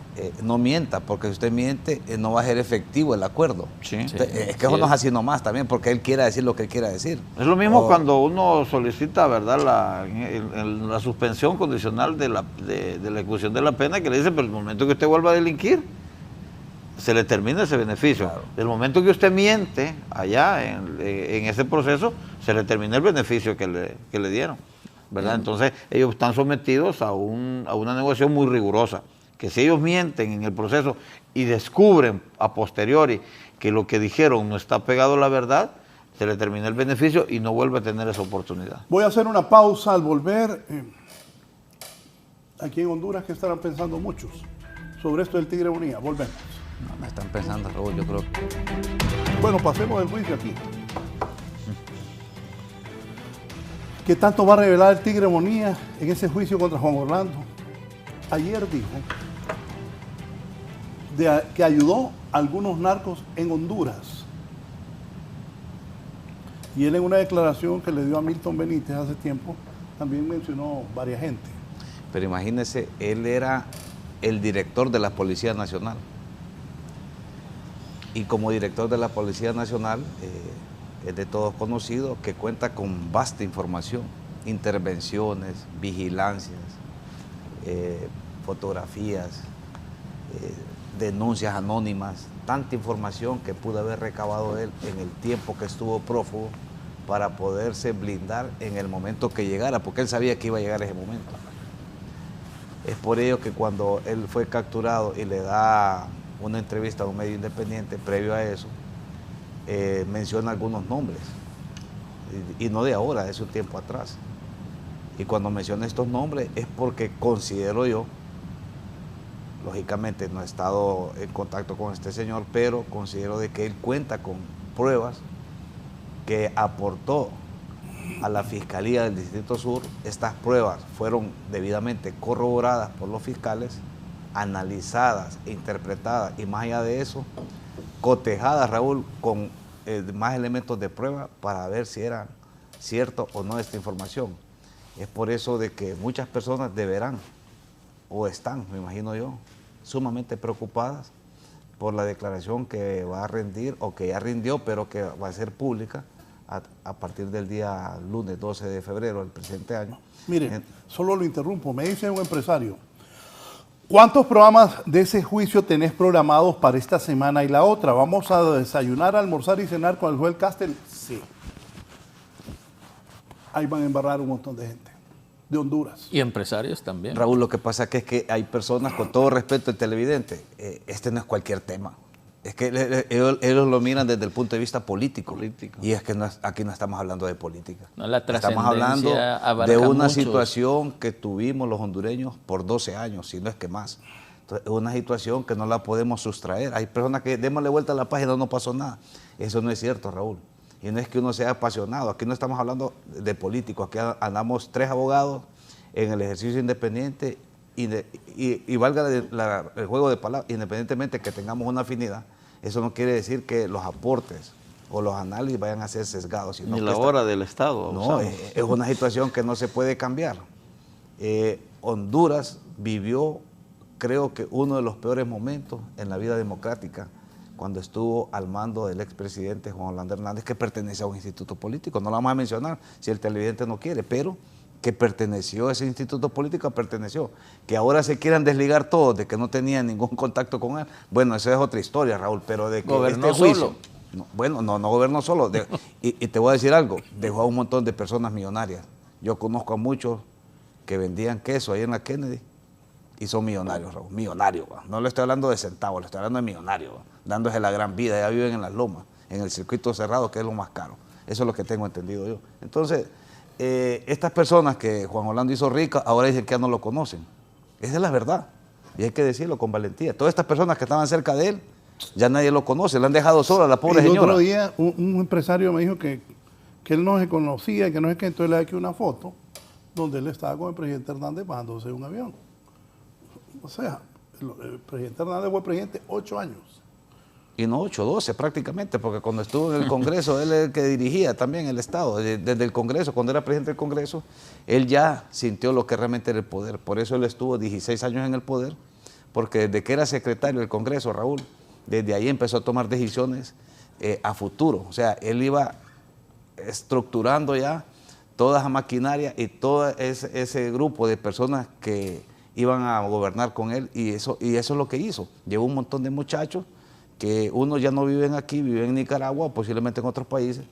no mienta, porque si usted miente no va a ser efectivo el acuerdo. Sí. Es que eso no es así nomás también, porque él quiera decir lo que él quiera decir. Es lo mismo cuando uno solicita, ¿verdad?, la suspensión condicional de la ejecución de la pena, que le dice, pero el momento que usted vuelva a delinquir, se le termina ese beneficio. Claro. Del momento que usted miente allá en ese proceso, se le termina el beneficio que le dieron, ¿verdad? Entonces ellos están sometidos a una negociación muy rigurosa, que si ellos mienten en el proceso y descubren a posteriori que lo que dijeron no está pegado a la verdad, se le termina el beneficio y no vuelve a tener esa oportunidad. Voy a hacer una pausa al volver. Aquí en Honduras, ¿qué estarán pensando muchos sobre esto del Tigre Bonilla? Volvemos. No están pensando, Raúl, yo creo. Bueno, pasemos del juicio aquí. ¿Qué tanto va a revelar el Tigre Bonilla en ese juicio contra Juan Orlando? Ayer dijo que ayudó a algunos narcos en Honduras. Y él en una declaración que le dio a Milton Benítez hace tiempo, también mencionó varias gente. Pero imagínese, él era el director de la Policía Nacional. Y como director de la Policía Nacional, es de todos conocido que cuenta con vasta información, intervenciones, vigilancias, fotografías, denuncias anónimas, tanta información que pudo haber recabado él en el tiempo que estuvo prófugo para poderse blindar en el momento que llegara, porque él sabía que iba a llegar ese momento. Es por ello que cuando él fue capturado y le da una entrevista a un medio independiente, previo a eso, menciona algunos nombres, y no de ahora, de su tiempo atrás. Y cuando menciona estos nombres es porque considero yo, lógicamente no he estado en contacto con este señor, pero considero de que él cuenta con pruebas que aportó a la Fiscalía del Distrito Sur. Estas pruebas fueron debidamente corroboradas por los fiscales, analizadas, interpretadas y más allá de eso, cotejadas, Raúl, con más elementos de prueba para ver si era cierto o no esta información. Es por eso de que muchas personas deberán o están, me imagino yo, sumamente preocupadas por la declaración que va a rendir o que ya rindió, pero que va a ser pública a partir del día lunes 12 de febrero del presente año. Mire, solo lo interrumpo, me dice un empresario, ¿cuántos programas de ese juicio tenés programados para esta semana y la otra? ¿Vamos a desayunar, almorzar y cenar con el juez Castel? Sí. Ahí van a embarrar un montón de gente, de Honduras. Y empresarios también. Raúl, lo que pasa es que hay personas, con todo respeto al televidente, este no es cualquier tema. Es que ellos lo miran desde el punto de vista político. Y es que aquí no estamos hablando de política. No, la estamos hablando de una situación que tuvimos los hondureños por 12 años, si no es que más. Entonces, es una situación que no la podemos sustraer. Hay personas que démosle vuelta a la página, no pasó nada. Eso no es cierto, Raúl. Y no es que uno sea apasionado. Aquí no estamos hablando de políticos. Aquí andamos 3 abogados en el ejercicio independiente y valga el juego de palabras, independientemente que tengamos una afinidad, eso no quiere decir que los aportes o los análisis vayan a ser sesgados. Sino ni la hora del Estado. No, es una situación que no se puede cambiar. Honduras vivió, creo que uno de los peores momentos en la vida democrática, cuando estuvo al mando del expresidente Juan Orlando Hernández, que pertenece a un instituto político. No lo vamos a mencionar si el televidente no quiere, pero que perteneció a ese instituto político, perteneció. Que ahora se quieran desligar todos de que no tenían ningún contacto con él. Bueno, esa es otra historia, Raúl, pero de que gobernó este juicio, solo. no, bueno, no gobernó solo. Y te voy a decir algo, dejó a un montón de personas millonarias. Yo conozco a muchos que vendían queso ahí en la Kennedy y son millonarios, Raúl, millonarios. No le estoy hablando de centavos, le estoy hablando de millonarios, dándose la gran vida. Ya viven en las lomas, en el circuito cerrado, que es lo más caro. Eso es lo que tengo entendido yo. Entonces, estas personas que Juan Orlando hizo ricas, ahora dicen que ya no lo conocen. Esa es la verdad. Y hay que decirlo con valentía. Todas estas personas que estaban cerca de él, ya nadie lo conoce, le han dejado sola a la pobre señora. El otro día un empresario me dijo que él no se conocía, que no es que entonces le da aquí una foto donde él estaba con el presidente Hernández bajándose de un avión. O sea, el presidente Hernández fue presidente 8 años. Y no 8, 12 prácticamente, porque cuando estuvo en el Congreso, él es el que dirigía también el Estado. Desde el Congreso, cuando era presidente del Congreso, él ya sintió lo que realmente era el poder. Por eso él estuvo 16 años en el poder, porque desde que era secretario del Congreso, Raúl, desde ahí empezó a tomar decisiones a futuro. O sea, él iba estructurando ya toda esa maquinaria y todo ese grupo de personas que iban a gobernar con él, y eso es lo que hizo. Llevó un montón de muchachos que unos ya no viven aquí, viven en Nicaragua o posiblemente en otros países,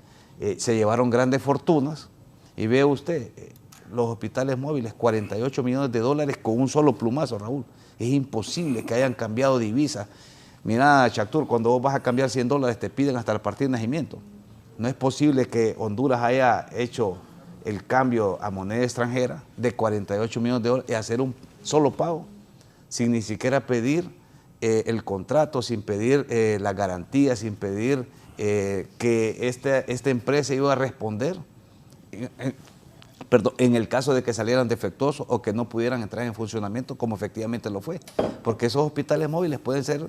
se llevaron grandes fortunas, y ve usted, los hospitales móviles, 48 millones de dólares con un solo plumazo, Raúl. Es imposible que hayan cambiado divisas. Mira, Chactur, cuando vos vas a cambiar $100 te piden hasta el partido de nacimiento. No es posible que Honduras haya hecho el cambio a moneda extranjera de 48 millones de dólares y hacer un solo pago, sin ni siquiera pedir el contrato, sin pedir la garantía, sin pedir que esta empresa iba a responder, en el caso de que salieran defectuosos o que no pudieran entrar en funcionamiento, como efectivamente lo fue. Porque esos hospitales móviles pueden ser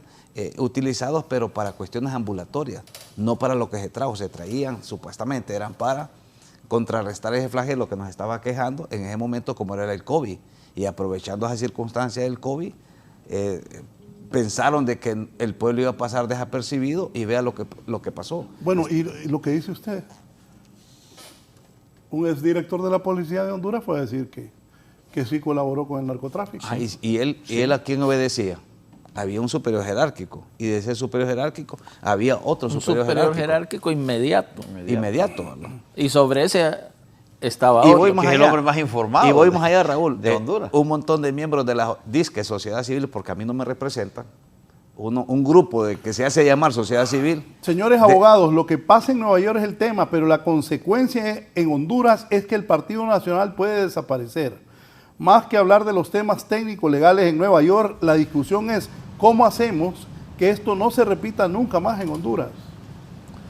utilizados, pero para cuestiones ambulatorias, no para lo que se trajo. Se traían, supuestamente, eran para contrarrestar ese flagelo que nos estaba quejando en ese momento, como era el COVID. Y aprovechando esa circunstancia del COVID, pensaron de que el pueblo iba a pasar desapercibido, y vea lo que pasó. Bueno, y lo que dice usted, un exdirector de la policía de Honduras fue a decir que sí colaboró con el narcotráfico. Y él ¿a quién obedecía? Había un superior jerárquico, y de ese superior jerárquico había otro superior jerárquico inmediato. ¿no? Y sobre ese estaba y otro, voy más que allá, es el hombre más informado. Y voy más allá, Raúl, de Honduras. Un montón de miembros de la disque sociedad civil, porque a mí no me representan, un grupo que se hace llamar sociedad civil. Señores abogados, lo que pasa en Nueva York es el tema, pero la consecuencia en Honduras es que el Partido Nacional puede desaparecer. Más que hablar de los temas técnicos legales en Nueva York, la discusión es cómo hacemos que esto no se repita nunca más en Honduras.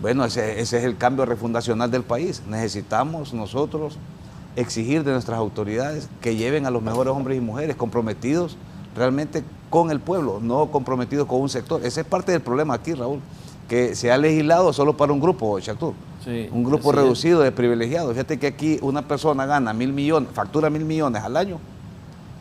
Bueno, ese es el cambio refundacional del país. Necesitamos nosotros exigir de nuestras autoridades que lleven a los mejores hombres y mujeres comprometidos realmente con el pueblo, no comprometidos con un sector. Ese es parte del problema aquí, Raúl, que se ha legislado solo para un grupo, Chactur. Sí, un grupo reducido de privilegiados. Fíjate que aquí una persona gana 1.000 millones, factura 1.000 millones al año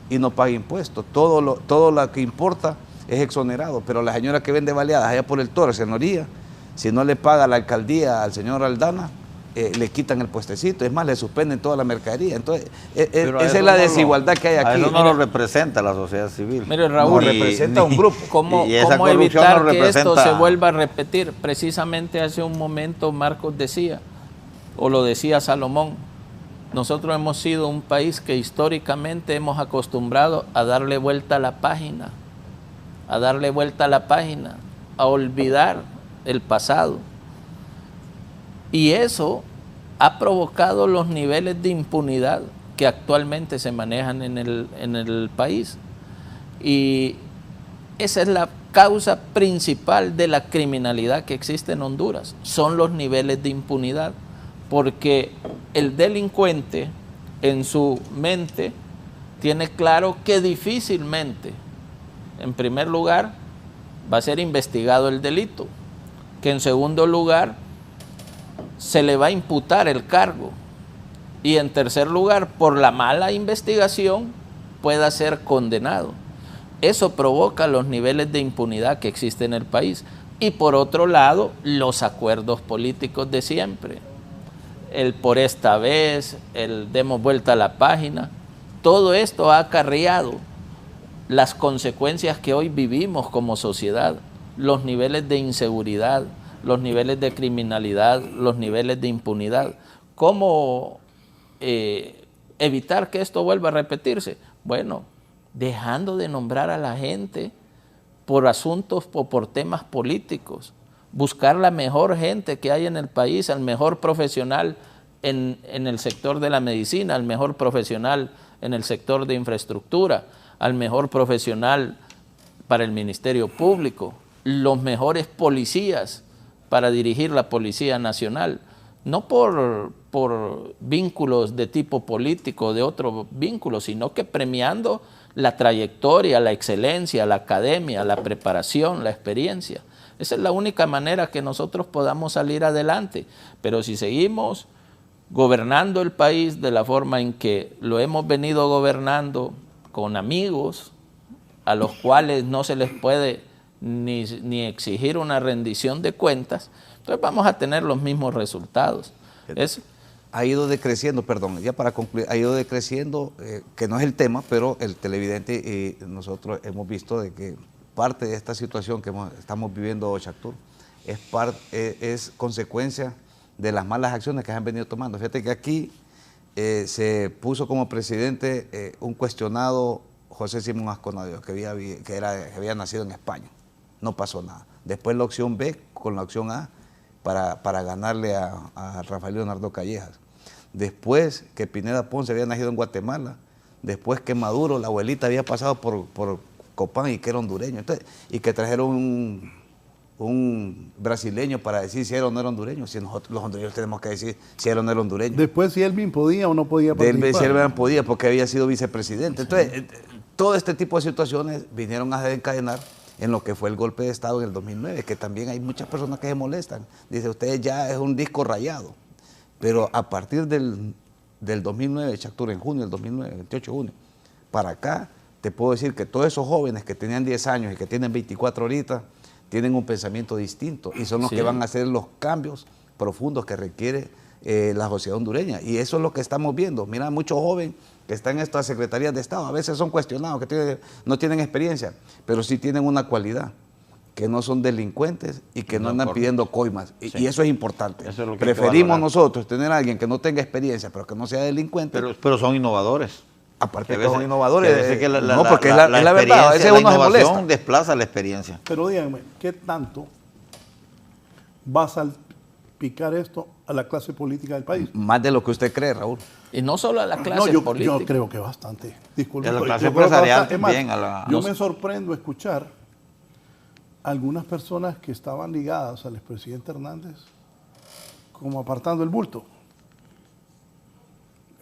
y no paga impuestos. Todo lo que importa es exonerado, pero la señora que vende baleadas allá por el Torres, en Orilla, si no le paga la alcaldía al señor Aldana, le quitan el puestecito, es más, le suspenden toda la mercadería. Entonces, esa es la desigualdad que hay aquí. Eso no lo representa la sociedad civil. Mire, Raúl, no representa un grupo. ¿Cómo evitar que esto se vuelva a repetir? Precisamente hace un momento Marcos decía, o lo decía Salomón, nosotros hemos sido un país que históricamente hemos acostumbrado a darle vuelta a la página, a olvidar el pasado. Y eso ha provocado los niveles de impunidad que actualmente se manejan en el país. Y esa es la causa principal de la criminalidad que existe en Honduras, son los niveles de impunidad, porque el delincuente en su mente tiene claro que difícilmente, en primer lugar, va a ser investigado el delito, que en segundo lugar se le va a imputar el cargo y en tercer lugar, por la mala investigación, pueda ser condenado. Eso provoca los niveles de impunidad que existen en el país. Y por otro lado, los acuerdos políticos de siempre. El por esta vez, el demos vuelta a la página. Todo esto ha acarreado las consecuencias que hoy vivimos como sociedad. Los niveles de inseguridad, los niveles de criminalidad, los niveles de impunidad. ¿Cómo evitar que esto vuelva a repetirse? Bueno, dejando de nombrar a la gente por asuntos o por temas políticos, buscar la mejor gente que hay en el país, al mejor profesional en el sector de la medicina, al mejor profesional en el sector de infraestructura, al mejor profesional para el Ministerio Público, los mejores policías para dirigir la Policía Nacional, no por vínculos de tipo político, de otro vínculo, sino que premiando la trayectoria, la excelencia, la academia, la preparación, la experiencia. Esa es la única manera que nosotros podamos salir adelante. Pero si seguimos gobernando el país de la forma en que lo hemos venido gobernando, con amigos a los cuales no se les puede ni exigir una rendición de cuentas, entonces vamos a tener los mismos resultados. Ha ido decreciendo, perdón, ya para concluir, ha ido decreciendo, que no es el tema, pero el televidente y nosotros hemos visto de que parte de esta situación que estamos viviendo, Chactur, es consecuencia de las malas acciones que se han venido tomando. Fíjate que aquí se puso como presidente un cuestionado José Simón Asconadeo, que había nacido en España. No pasó nada. Después la opción B con la opción A para ganarle a Rafael Leonardo Callejas. Después que Pineda Ponce había nacido en Guatemala. Después que Maduro, la abuelita, había pasado por Copán y que era hondureño. Entonces, y que trajeron un brasileño para decir si era o no era hondureño. Si nosotros los hondureños tenemos que decir si era o no era hondureño. Después si Elvin podía o no podía participar. Si Elvin podía porque había sido vicepresidente. Entonces, todo este tipo de situaciones vinieron a desencadenar en lo que fue el golpe de Estado en el 2009, que también hay muchas personas que se molestan. Dice, ustedes ya es un disco rayado. Pero a partir del 2009, Chactur, en junio del 2009, 28 de junio, para acá, te puedo decir que todos esos jóvenes que tenían 10 años y que tienen 24 ahorita, tienen un pensamiento distinto y son los que van a hacer los cambios profundos que requiere la sociedad hondureña. Y eso es lo que estamos viendo. Mira, muchos jóvenes que están en estas secretarías de Estado, a veces son cuestionados, que no tienen experiencia, pero sí tienen una cualidad, que no son delincuentes y que no andan pidiendo coimas. Y eso es importante. Eso es lo que preferimos nosotros tener a alguien que no tenga experiencia, pero que no sea delincuente. Pero son innovadores. Aparte que son innovadores. No, porque es la verdad. A veces uno se molesta. Desplaza la experiencia. Pero díganme, ¿qué tanto va a salpicar esto a la clase política del país? Más de lo que usted cree, Raúl. Y no solo a la clase política. Yo creo que bastante. Disculpe. A la clase empresarial también. Yo me sorprendo escuchar algunas personas que estaban ligadas al expresidente Hernández como apartando el bulto.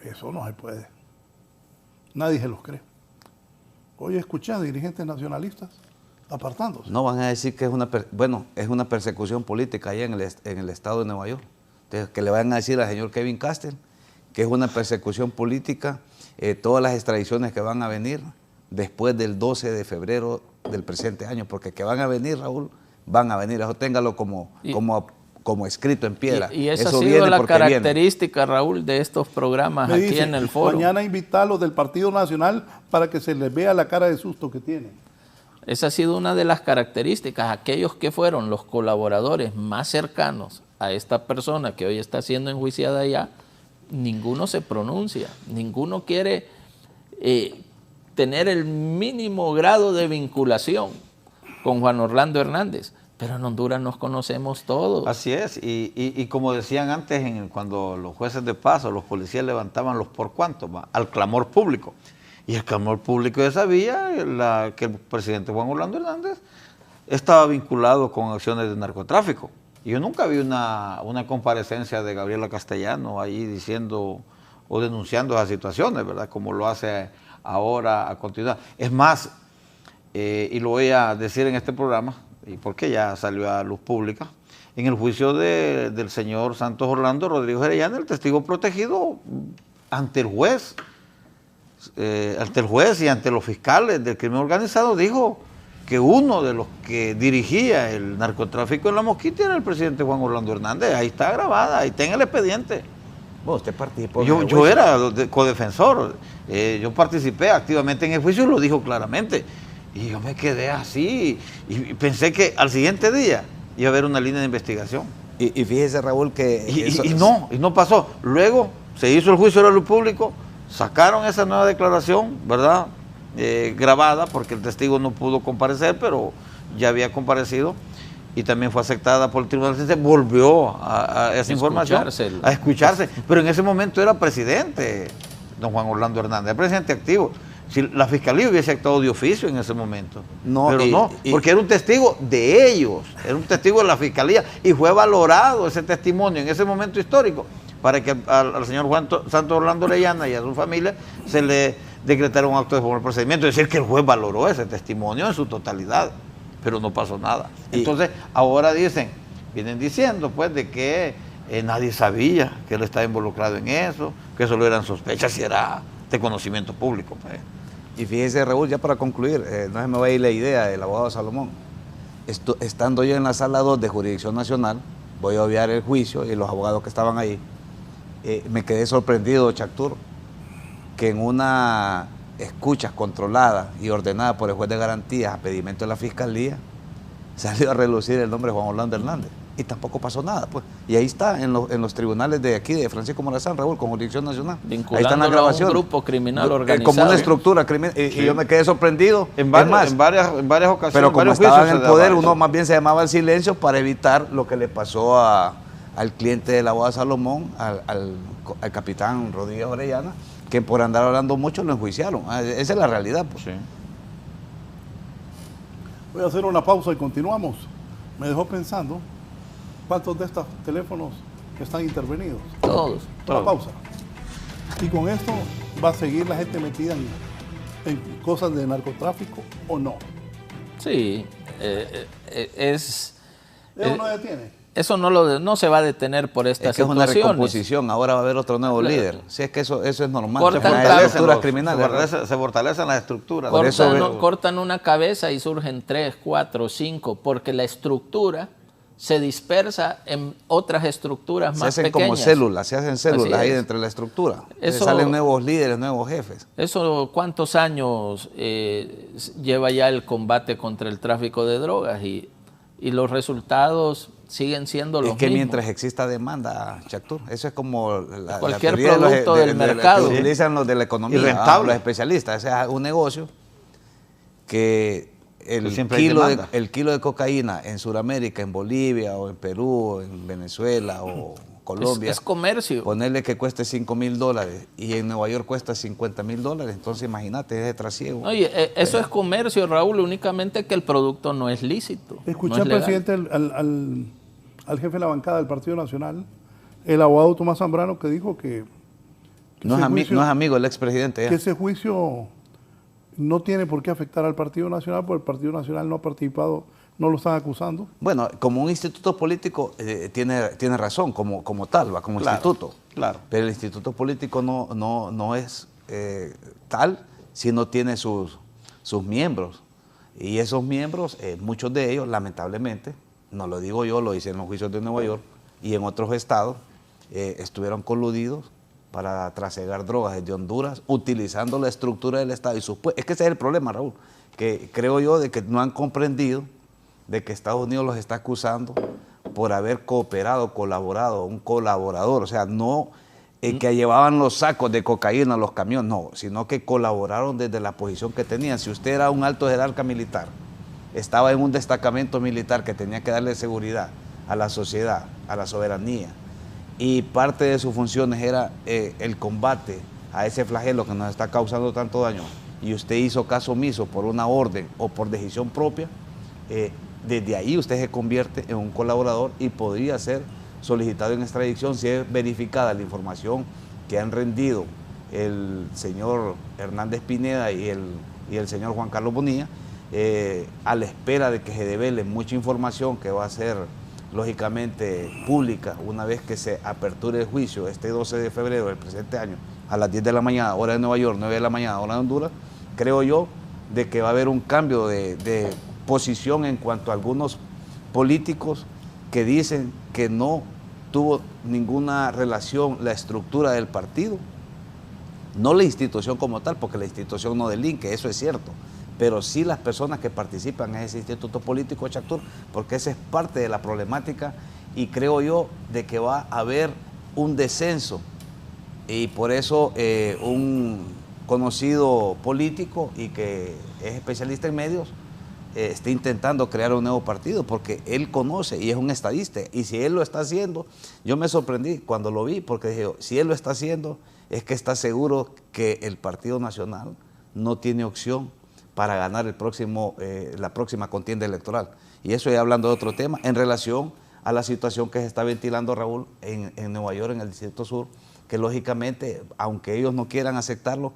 Eso no se puede. Nadie se los cree. Hoy escuché a dirigentes nacionalistas apartándose. No van a decir que es una persecución política allá en el estado de Nueva York. Entonces, que le van a decir al señor Kevin Castle que es una persecución política, todas las extradiciones que van a venir después del 12 de febrero del presente año, porque que van a venir, Raúl, van a venir. Eso téngalo como escrito en piedra. Y esa ha sido la característica, Raúl, de estos programas aquí en el foro. Mañana invita a los del Partido Nacional para que se les vea la cara de susto que tienen. Esa ha sido una de las características. Aquellos que fueron los colaboradores más cercanos a esta persona que hoy está siendo enjuiciada allá, ninguno se pronuncia, ninguno quiere tener el mínimo grado de vinculación con Juan Orlando Hernández. Pero en Honduras nos conocemos todos. Así es, y como decían antes, cuando los jueces de paso, los policías levantaban los por cuantos, al clamor público. Y el clamor público ya sabía que el presidente Juan Orlando Hernández estaba vinculado con acciones de narcotráfico. Y yo nunca vi una comparecencia de Gabriela Castellano ahí diciendo o denunciando esas situaciones, ¿verdad? Como lo hace ahora a continuar. Es más, y lo voy a decir en este programa, y porque ya salió a luz pública, en el juicio del señor Santos Orlando Rodríguez Orellana, el testigo protegido ante el juez y ante los fiscales del crimen organizado dijo que uno de los que dirigía el narcotráfico en La Mosquita era el presidente Juan Orlando Hernández. Ahí está grabada, ahí está en el expediente. Bueno, usted participó. Yo era codefensor, yo participé activamente en el juicio y lo dijo claramente. Y yo me quedé así y pensé que al siguiente día iba a haber una línea de investigación. Y fíjese, Raúl, que... Y no pasó. Luego se hizo el juicio de la luz público, sacaron esa nueva declaración, ¿verdad? Grabada, porque el testigo no pudo comparecer, pero ya había comparecido. Y también fue aceptada por el Tribunal de Sentencia, volvió a esa información, a escucharse. Pero en ese momento era presidente, don Juan Orlando Hernández, era presidente activo. Si la Fiscalía hubiese actuado de oficio en ese momento. No, pero no, porque era un testigo de ellos, era un testigo de la Fiscalía, y fue valorado ese testimonio en ese momento histórico para que al señor Santos Orlando Orellana y a su familia se le decretara un acto de formal procedimiento. Es decir, que el juez valoró ese testimonio en su totalidad, pero no pasó nada. Entonces, ahora vienen diciendo pues de que nadie sabía que él estaba involucrado en eso, que solo eran sospechas y era de conocimiento público. Pues. Y fíjese, Raúl, ya para concluir, no se me va a ir la idea del abogado Salomón. Estando yo en la sala 2 de Jurisdicción Nacional, voy a obviar el juicio y los abogados que estaban ahí, me quedé sorprendido, Chactur, que en una escucha controlada y ordenada por el juez de garantías a pedimento de la Fiscalía, salió a relucir el nombre de Juan Orlando Hernández. Y tampoco pasó nada, pues. Y ahí está, en los tribunales de aquí, de Francisco Morazán, Raúl, con Jurisdicción Nacional. Ahí están las grabaciones. Un grupo criminal organizado. Como una estructura criminal. Y yo me quedé sorprendido. En varias ocasiones. Pero como estaba en el poder, uno más bien se llamaba al silencio para evitar lo que le pasó al cliente del abogado Salomón, al capitán Rodríguez Orellana, que por andar hablando mucho lo enjuiciaron. Esa es la realidad, pues. Sí. Voy a hacer una pausa y continuamos. Me dejó pensando, ¿cuántos de estos teléfonos están intervenidos? Todos. Una pausa. Y con esto, ¿va a seguir la gente metida en cosas de narcotráfico o no? Sí. ¿Eso no detiene? Eso no se va a detener por esta situación. Es una recomposición, ahora va a haber otro nuevo líder. Sí, es que eso es normal. Se fortalecen las estructuras. Cortan una cabeza y surgen 3, 4, 5, porque la estructura se dispersa en otras estructuras más pequeñas. Se hacen células ahí dentro de la estructura. Salen nuevos líderes, nuevos jefes. Eso, ¿cuántos años lleva ya el combate contra el tráfico de drogas? Y los resultados siguen siendo los mismos. Es que mientras exista demanda, Chactur, eso es como cualquier producto del mercado. Que utilizan los de la economía, los especialistas. O sea, un negocio que el kilo de cocaína en Sudamérica, en Bolivia o en Perú, o en Venezuela o Colombia. Es comercio. Ponerle que cueste $5,000 y en Nueva York cuesta $50,000. Entonces imagínate, es de trasiego. Oye, eso es comercio, Raúl, únicamente que el producto no es lícito. Escuché al presidente, al jefe de la bancada del Partido Nacional, el abogado Tomás Zambrano, que dijo que no es amigo el expresidente. Que ese juicio no tiene por qué afectar al Partido Nacional, porque el Partido Nacional no ha participado, no lo están acusando. Bueno, como un instituto político tiene razón, como tal, como instituto. Claro. Pero el instituto político no es tal si no tiene sus miembros. Y esos miembros, muchos de ellos, lamentablemente, no lo digo yo, lo hice en los juicios de Nueva York y en otros estados, estuvieron coludidos para trasegar drogas desde Honduras, utilizando la estructura del Estado. Es que ese es el problema, Raúl, que creo yo de que no han comprendido de que Estados Unidos los está acusando por haber cooperado, colaborado, un colaborador, o sea, no que llevaban los sacos de cocaína a los camiones, no, sino que colaboraron desde la posición que tenían. Si usted era un alto jerarca militar, estaba en un destacamento militar que tenía que darle seguridad a la sociedad, a la soberanía, y parte de sus funciones era el combate a ese flagelo que nos está causando tanto daño, y usted hizo caso omiso por una orden o por decisión propia, desde ahí usted se convierte en un colaborador y podría ser solicitado en extradición si es verificada la información que han rendido el señor Hernández Pineda y el señor Juan Carlos Bonilla, a la espera de que se devele mucha información que va a ser lógicamente pública una vez que se aperture el juicio este 12 de febrero del presente año a las 10 de la mañana, hora de Nueva York, 9 de la mañana, hora de Honduras. Creo yo de que va a haber un cambio de posición en cuanto a algunos políticos que dicen que no tuvo ninguna relación la estructura del partido, no la institución como tal, porque la institución no delinque, eso es cierto, pero sí las personas que participan en ese instituto político, Chactur, porque esa es parte de la problemática, y creo yo de que va a haber un descenso, y por eso un conocido político y que es especialista en medios está intentando crear un nuevo partido, porque él conoce y es un estadista, y si él lo está haciendo, yo me sorprendí cuando lo vi, porque dije, si él lo está haciendo, es que está seguro que el Partido Nacional no tiene opción para ganar la próxima contienda electoral. Y eso ya hablando de otro tema, en relación a la situación que se está ventilando, Raúl, en Nueva York, en el Distrito Sur, que lógicamente, aunque ellos no quieran aceptarlo,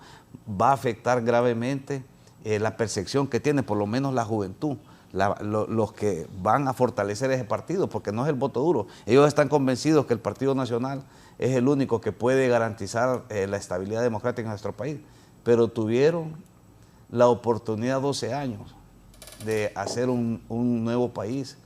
va a afectar gravemente la percepción que tiene por lo menos la juventud, los que van a fortalecer ese partido, porque no es el voto duro. Ellos están convencidos que el Partido Nacional es el único que puede garantizar la estabilidad democrática en nuestro país, pero tuvieron la oportunidad 12 años de hacer un nuevo país,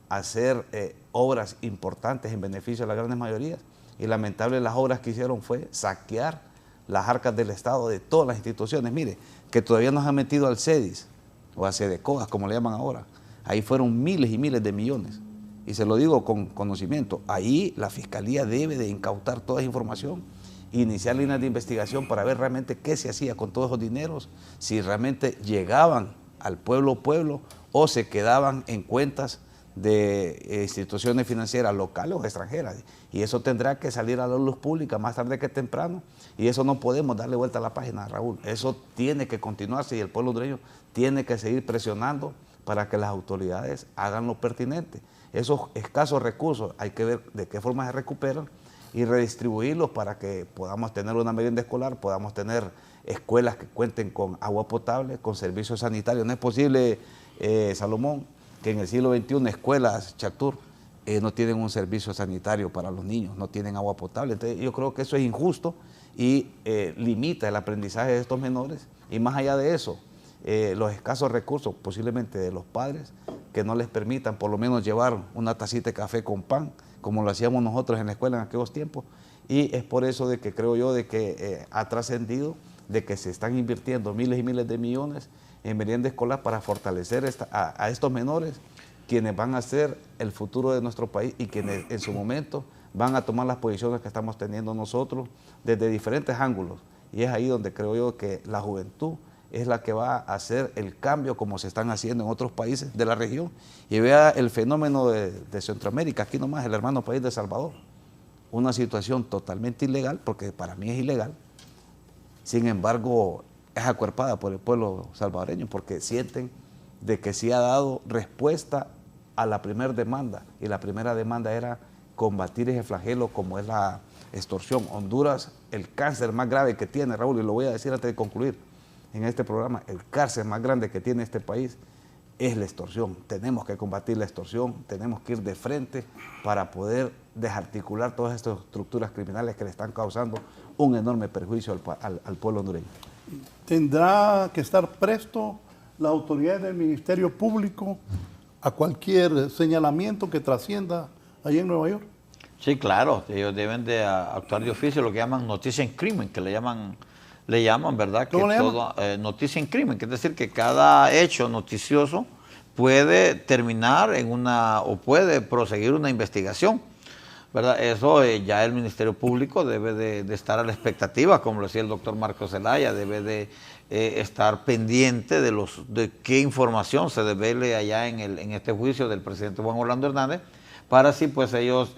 hacer obras importantes en beneficio de las grandes mayorías, y lamentable las obras que hicieron fue saquear las arcas del Estado de todas las instituciones. Mire, que todavía nos han metido al CEDIS, o a CEDECOAS, como le llaman ahora. Ahí fueron miles y miles de millones. Y se lo digo con conocimiento. Ahí la Fiscalía debe de incautar toda esa información, iniciar líneas de investigación para ver realmente qué se hacía con todos esos dineros, si realmente llegaban al pueblo o se quedaban en cuentas de instituciones financieras locales o extranjeras, y eso tendrá que salir a la luz pública más tarde que temprano, y eso no podemos darle vuelta a la página, Raúl. Eso tiene que continuarse, y el pueblo hondureño tiene que seguir presionando para que las autoridades hagan lo pertinente. Esos escasos recursos hay que ver de qué forma se recuperan y redistribuirlos para que podamos tener una merienda escolar, podamos tener escuelas que cuenten con agua potable, con servicios sanitarios. No es posible, Salomón, que en el siglo XXI escuelas, Chactur, no tienen un servicio sanitario para los niños, no tienen agua potable. Entonces yo creo que eso es injusto y limita el aprendizaje de estos menores, y más allá de eso, los escasos recursos posiblemente de los padres que no les permitan por lo menos llevar una tacita de café con pan, como lo hacíamos nosotros en la escuela en aquellos tiempos, y es por eso de que creo yo de que ha trascendido de que se están invirtiendo miles y miles de millones en merienda escolar para fortalecer a estos menores, quienes van a ser el futuro de nuestro país y quienes en su momento van a tomar las posiciones que estamos teniendo nosotros desde diferentes ángulos. Y es ahí donde creo yo que la juventud es la que va a hacer el cambio como se están haciendo en otros países de la región. Y vea el fenómeno de Centroamérica, aquí nomás, el hermano país de El Salvador. Una situación totalmente ilegal, porque para mí es ilegal. Sin embargo, es acuerpada por el pueblo salvadoreño, porque sienten de que sí ha dado respuesta a la primera demanda, y la primera demanda era combatir ese flagelo como es la extorsión. Honduras, el cáncer más grave que tiene, Raúl, y lo voy a decir antes de concluir en este programa, el cáncer más grande que tiene este país es la extorsión. Tenemos que combatir la extorsión, tenemos que ir de frente para poder desarticular todas estas estructuras criminales que le están causando un enorme perjuicio al pueblo hondureño. ¿Tendrá que estar presto la autoridad del Ministerio Público a cualquier señalamiento que trascienda allá en Nueva York? Sí, claro, ellos deben de actuar de oficio, lo que llaman noticia en crimen, que le llaman, ¿verdad? ¿Cómo que le todo, noticia en crimen, que es decir, que cada hecho noticioso puede terminar o puede proseguir una investigación, ¿verdad? Eso ya el Ministerio Público debe de estar a la expectativa, como lo decía el doctor Marcos Zelaya, debe de estar pendiente de qué información se devele allá en este juicio del presidente Juan Orlando Hernández, para así pues ellos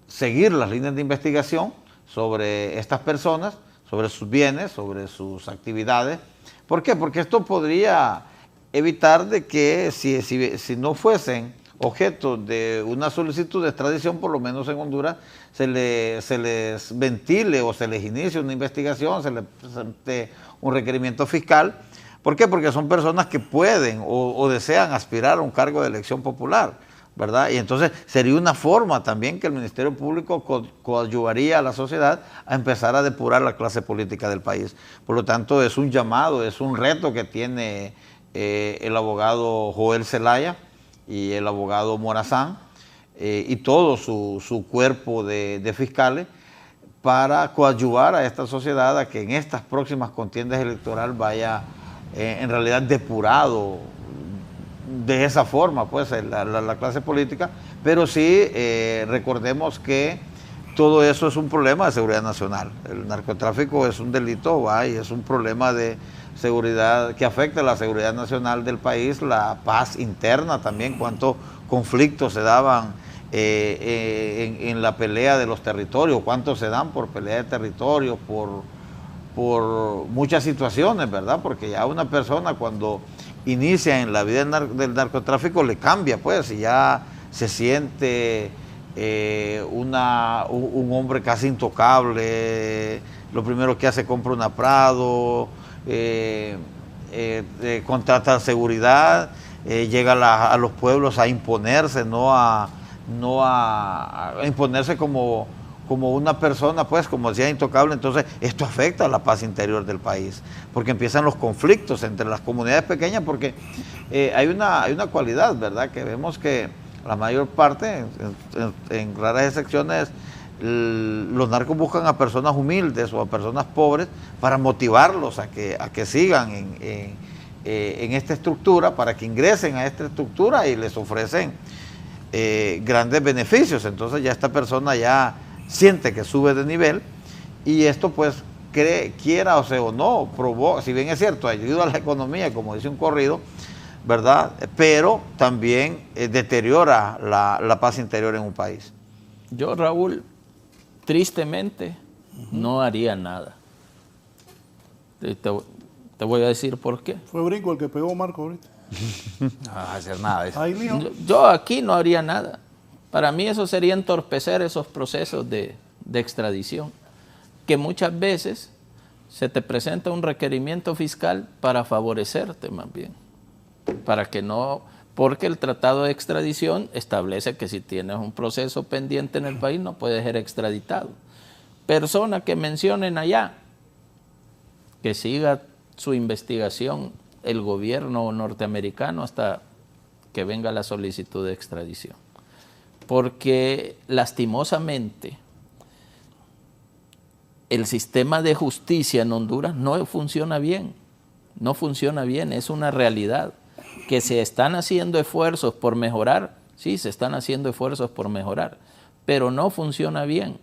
seguir las líneas de investigación sobre estas personas, sobre sus bienes, sobre sus actividades. ¿Por qué? Porque esto podría evitar de que si no fuesen objeto de una solicitud de extradición, por lo menos en Honduras, se les ventile o se les inicie una investigación, se les presente un requerimiento fiscal. ¿Por qué? Porque son personas que pueden o desean aspirar a un cargo de elección popular, ¿verdad? Y entonces sería una forma también que el Ministerio Público coadyuvaría a la sociedad a empezar a depurar la clase política del país. Por lo tanto, es un llamado, es un reto que tiene el abogado Joel Zelaya y el abogado Morazán y todo su cuerpo de fiscales para coadyuvar a esta sociedad a que en estas próximas contiendas electorales vaya en realidad depurado de esa forma, pues, la clase política, pero sí recordemos que todo eso es un problema de seguridad nacional. El narcotráfico es un delito, y es un problema de seguridad que afecta a la seguridad nacional del país, la paz interna también, cuántos conflictos se daban en la pelea de los territorios, cuántos se dan por pelea de territorios, por muchas situaciones, ¿verdad? Porque ya una persona cuando inicia en la vida del narcotráfico le cambia, pues, y ya se siente un hombre casi intocable. Lo primero que hace, compra una Prado, contrata seguridad, llega a los pueblos a imponerse, no a imponerse como una persona, pues, como decía, intocable. Entonces esto afecta a la paz interior del país, porque empiezan los conflictos entre las comunidades pequeñas, porque hay una cualidad, ¿verdad? Que vemos que la mayor parte, en raras excepciones, los narcos buscan a personas humildes o a personas pobres para motivarlos a que sigan en esta estructura, para que ingresen a esta estructura y les ofrecen grandes beneficios. Entonces ya esta persona ya siente que sube de nivel y esto, pues, quiera o no, provoca, si bien es cierto, ayuda a la economía, como dice un corrido, ¿verdad? Pero también deteriora la paz interior en un país. Yo, Raúl, tristemente, no haría nada. Te voy a decir por qué. Fue Brinco el que pegó a Marco ahorita. No vas a hacer nada de eso. Ay, mijo. Yo aquí no haría nada. Para mí eso sería entorpecer esos procesos de extradición, que muchas veces se te presenta un requerimiento fiscal para favorecerte más bien, para que no, porque el tratado de extradición establece que si tienes un proceso pendiente en el país no puedes ser extraditado. Persona que mencionen allá, que siga su investigación el gobierno norteamericano hasta que venga la solicitud de extradición. Porque lastimosamente el sistema de justicia en Honduras no funciona bien, no funciona bien, es una realidad. Que se están haciendo esfuerzos por mejorar, sí, se están haciendo esfuerzos por mejorar, pero no funciona bien,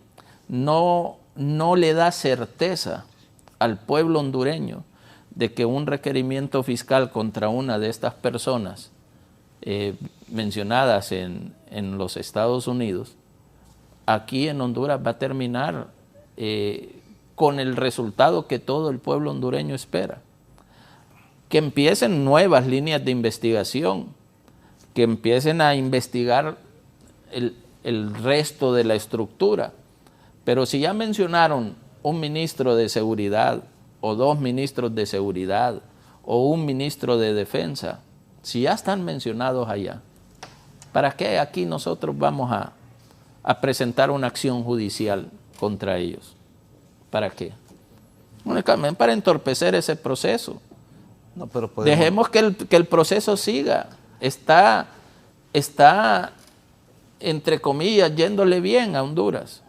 no le da certeza al pueblo hondureño de que un requerimiento fiscal contra una de estas personas mencionadas en los Estados Unidos, aquí en Honduras va a terminar con el resultado que todo el pueblo hondureño espera. Que empiecen nuevas líneas de investigación, que empiecen a investigar el resto de la estructura. Pero si ya mencionaron un ministro de seguridad, o 2 ministros de seguridad, o un ministro de defensa, si ya están mencionados allá, ¿para qué aquí nosotros vamos a presentar una acción judicial contra ellos? ¿Para qué? Únicamente para entorpecer ese proceso. No, pero podemos... Dejemos que el proceso siga. Está, entre comillas, yéndole bien a Honduras.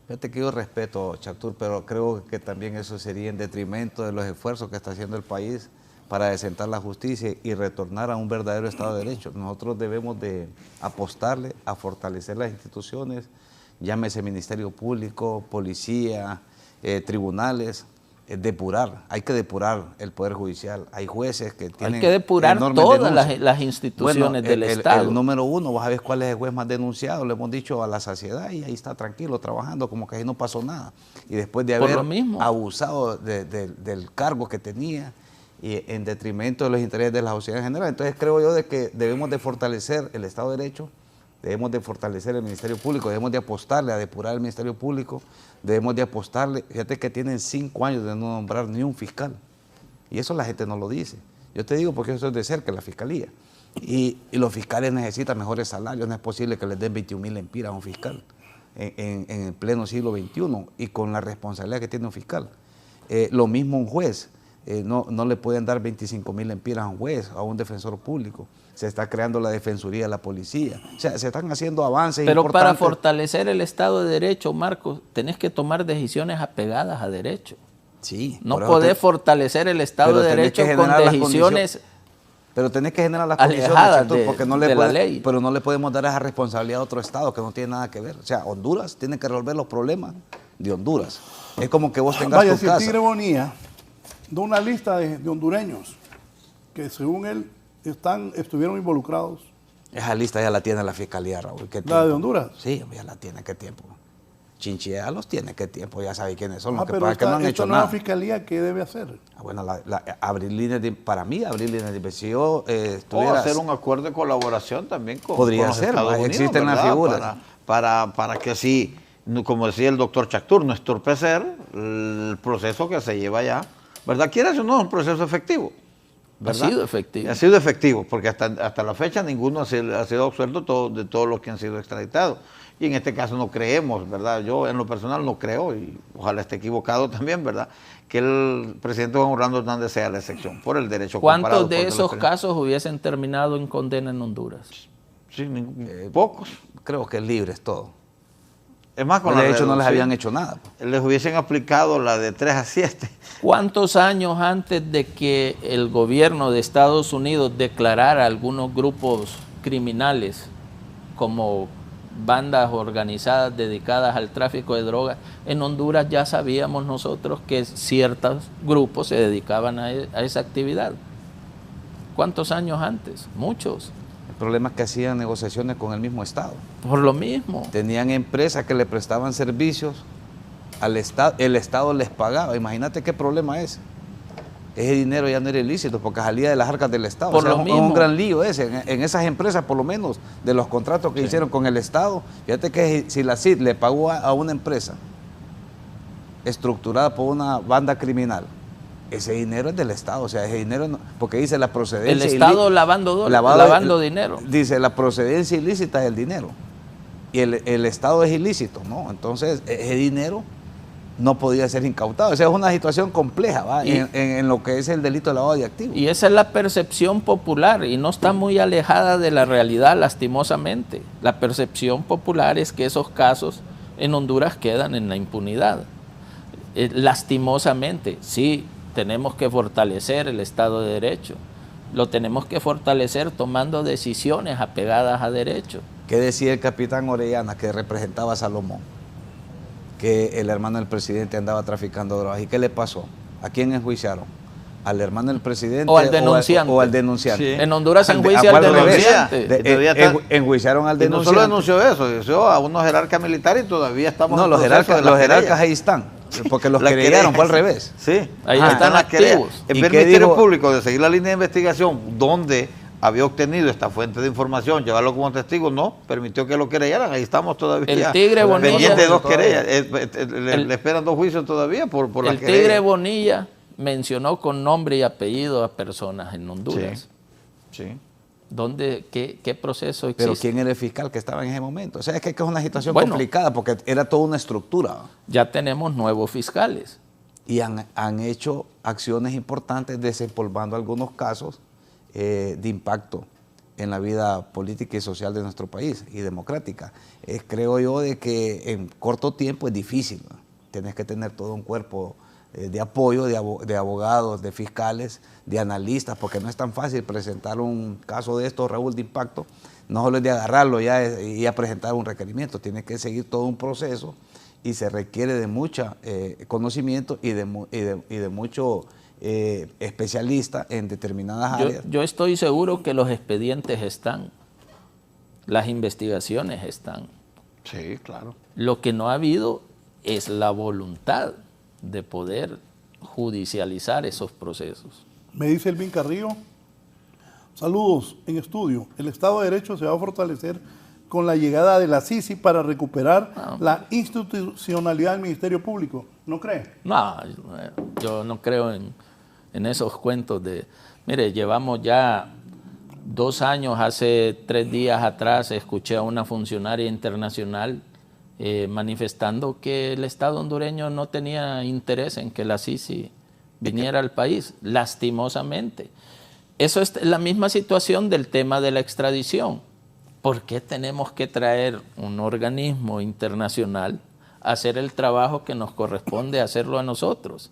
Fíjate que yo respeto, Chactur, pero creo que también eso sería en detrimento de los esfuerzos que está haciendo el país para desentar la justicia y retornar a un verdadero Estado de Derecho. Nosotros debemos de apostarle a fortalecer las instituciones, llámese Ministerio Público, Policía, tribunales, depurar. Hay que depurar el Poder Judicial. Hay jueces que tienen... Hay que depurar todas las instituciones del Estado. El número 1, vas a ver cuál es el juez más denunciado, le hemos dicho a la saciedad y ahí está tranquilo, trabajando como que ahí no pasó nada. Y después de haber abusado del cargo que tenía y en detrimento de los intereses de la sociedad en general. Entonces creo yo de que debemos de fortalecer el Estado de Derecho, debemos de fortalecer el Ministerio Público, debemos de apostarle a depurar el Ministerio Público, debemos de apostarle, fíjate que tienen 5 años de no nombrar ni un fiscal, y eso la gente no lo dice. Yo te digo porque yo soy de cerca, la Fiscalía, y los fiscales necesitan mejores salarios, no es posible que les den 21.000 lempiras a un fiscal en el pleno siglo XXI y con la responsabilidad que tiene un fiscal. Lo mismo un juez. No le pueden dar 25.000 lempiras a un juez, a un defensor público. Se está creando la defensoría de la policía. O sea, se están haciendo avances Pero importantes. para fortalecer el Estado de Derecho, Marcos, tenés que tomar decisiones apegadas a derecho. Sí. No podés fortalecer el Estado de Derecho con decisiones. Pero tenés que generar las alejadas condiciones, porque no le la ley. Pero no le podemos dar esa responsabilidad a otro Estado que no tiene nada que ver. O sea, Honduras tiene que resolver los problemas de Honduras. Es como que vos tengas tu si casa. el Tigre Bonilla da una lista de hondureños que según él estuvieron involucrados. Esa lista ya la tiene la Fiscalía, Raúl. ¿Qué ¿La tiempo? de Honduras? Sí, ya la tiene. ¿Qué tiempo? Chinchilla los tiene. ¿Qué tiempo? Ya sabe quiénes son. Lo que Pero pasa es que no han hecho nueva nada. Fiscalía, ¿qué debe hacer? Bueno, abrir líneas para mí, abrir líneas de investigación. O hacer un acuerdo de colaboración también con los ser, Estados Unidos, existen las ¿verdad? figuras. Para que así, como decía el doctor Chactur, no estorpecer el proceso que se lleva allá, ¿verdad? ¿Quieres o no? Es un proceso efectivo, ¿verdad? Ha sido efectivo. Ha sido efectivo, porque hasta la fecha ninguno ha sido absuelto de todos los que han sido extraditados. Y en este caso no creemos, ¿verdad? Yo en lo personal no creo, y ojalá esté equivocado también, ¿verdad?, que el presidente Juan Orlando Hernández sea la excepción por el derecho comparado. ¿Cuántos de esos casos hubiesen terminado en condena en Honduras? Sí, pocos. Creo que libres todos. Es más, De hecho, no les habían hecho nada. Les hubiesen aplicado la de 3 a 7. ¿Cuántos años antes de que el gobierno de Estados Unidos declarara algunos grupos criminales como bandas organizadas dedicadas al tráfico de drogas, en Honduras ya sabíamos nosotros que ciertos grupos se dedicaban a esa actividad? ¿Cuántos años antes? Muchos. El problema es que hacían negociaciones con el mismo Estado. Por lo mismo. Tenían empresas que le prestaban servicios al Estado, el Estado les pagaba. Imagínate qué problema es. Ese dinero ya no era ilícito porque salía de las arcas del Estado. Por lo mismo. Es un gran lío ese. En esas empresas, por lo menos, de los contratos que hicieron con el Estado, fíjate que si la CID le pagó a una empresa estructurada por una banda criminal, ese dinero es del Estado. O sea, ese dinero, porque dice la procedencia. El Estado lavando dinero. Dice la procedencia ilícita es el dinero. Y el Estado es ilícito, ¿no? Entonces, ese dinero no podía ser incautado. O sea, es una situación compleja, ¿va? En lo que es el delito de lavado de activos. Y esa es la percepción popular y no está muy alejada de la realidad, lastimosamente. La percepción popular es que esos casos en Honduras quedan en la impunidad. Lastimosamente, sí, tenemos que fortalecer el Estado de Derecho. Lo tenemos que fortalecer tomando decisiones apegadas a derecho. ¿Qué decía el capitán Orellana, que representaba a Salomón? Que el hermano del presidente andaba traficando drogas. ¿Y qué le pasó? ¿A quién enjuiciaron? ¿Al hermano del presidente o al denunciante? O al denunciante. Sí. En Honduras se enjuicia al denunciante. Enjuiciaron al denunciante. Y no solo denunció eso, denunció a unos jerarcas militares y todavía estamos en los jerarcas ahí están, porque los querellaron, fue al revés. Sí, ahí están activos. En vez del Ministerio Público de seguir la línea de investigación donde había obtenido esta fuente de información, llevarlo como testigo, no, permitió que lo querellaran, ahí estamos todavía. El Tigre Bonilla. Pendiente de 2 querellas, le esperan 2 juicios todavía por la querella. El Tigre Bonilla mencionó con nombre y apellido a personas en Honduras. Sí. ¿Qué proceso existe? Pero ¿quién era el fiscal que estaba en ese momento? O sea, es que es una situación complicada porque era toda una estructura. Ya tenemos nuevos fiscales. Y han hecho acciones importantes desempolvando algunos casos de impacto en la vida política y social de nuestro país y democrática. Creo yo de que en corto tiempo es difícil, ¿no? Tienes que tener todo un cuerpo de apoyo de abogados, de fiscales, de analistas, porque no es tan fácil presentar un caso de esto, Raúl, de impacto, no solo es de agarrarlo ya y a presentar un requerimiento, tienes que seguir todo un proceso y se requiere de mucho conocimiento y de mucho especialista en determinadas áreas. Yo estoy seguro que los expedientes están, las investigaciones están. Sí, claro. Lo que no ha habido es la voluntad de poder judicializar esos procesos. Me dice Elvin Carrillo, saludos en estudio. El Estado de Derecho se va a fortalecer con la llegada de la CICI para recuperar la institucionalidad del Ministerio Público. ¿No cree? No, yo no creo en esos cuentos de... Mire, llevamos ya 2 años, hace 3 días atrás escuché a una funcionaria internacional manifestando que el Estado hondureño no tenía interés en que la CICI viniera al país, lastimosamente. Eso es la misma situación del tema de la extradición. ¿Por qué tenemos que traer un organismo internacional a hacer el trabajo que nos corresponde hacerlo a nosotros?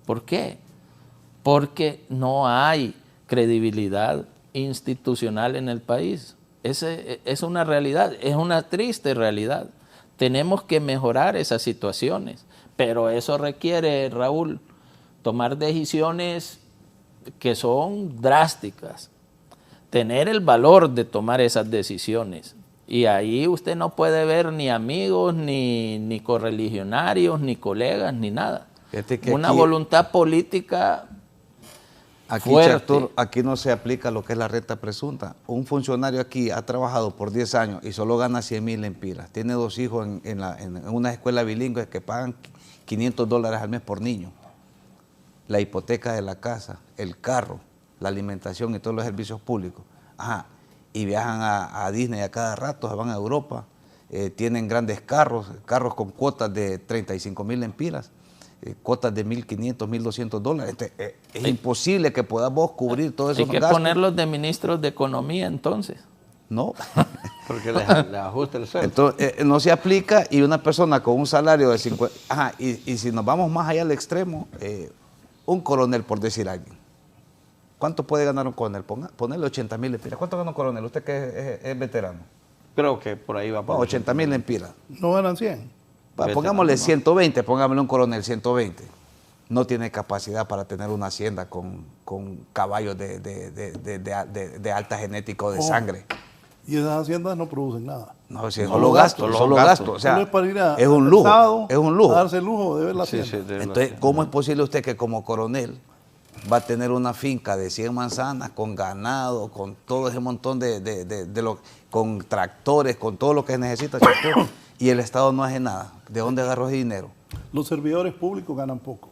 ¿Por qué? Porque no hay credibilidad institucional en el país. Es una realidad, es una triste realidad. Tenemos que mejorar esas situaciones, pero eso requiere, Raúl, tomar decisiones que son drásticas, tener el valor de tomar esas decisiones. Y ahí usted no puede ver ni amigos, ni correligionarios, ni colegas, ni nada. Una voluntad política aquí, fuerte. Artur, aquí no se aplica lo que es la renta presunta. Un funcionario aquí ha trabajado por 10 años y solo gana 100,000 lempiras. Tiene 2 hijos en una escuela bilingüe que pagan $500 al mes por niño. La hipoteca de la casa, el carro, la alimentación y todos los servicios públicos. Ajá. Y viajan a Disney a cada rato, se van a Europa, tienen grandes carros con cuotas de 35,000 lempiras, cuotas de $1,500, $1,200. Es imposible que podamos cubrir todo eso. Hay que ponerlos de ministros de Economía entonces. No. Porque le ajusta el sueldo. Entonces, no se aplica, y una persona con un salario de 50... Ajá, y si nos vamos más allá al extremo, un coronel, por decir alguien. ¿Cuánto puede ganar un coronel? Ponerle 80,000 lempiras. ¿Cuánto gana un coronel? Usted que es veterano. Creo que por ahí va para 80,000 lempiras. ¿No ganan 100? Pongámosle 120, pongámosle un coronel 120. No tiene capacidad para tener una hacienda con caballos de alta genética o de sangre. Y esas haciendas no producen nada. No, si solo gastos. O sea, Solo es para ir a, es un lujo. Es un lujo. A darse el lujo de ver la hacienda. Entonces, ¿cómo es posible usted que como coronel va a tener una finca de 100 manzanas con ganado, con todo ese montón con tractores, con todo lo que necesita, y el Estado no hace nada? ¿De dónde agarró ese dinero? Los servidores públicos ganan poco.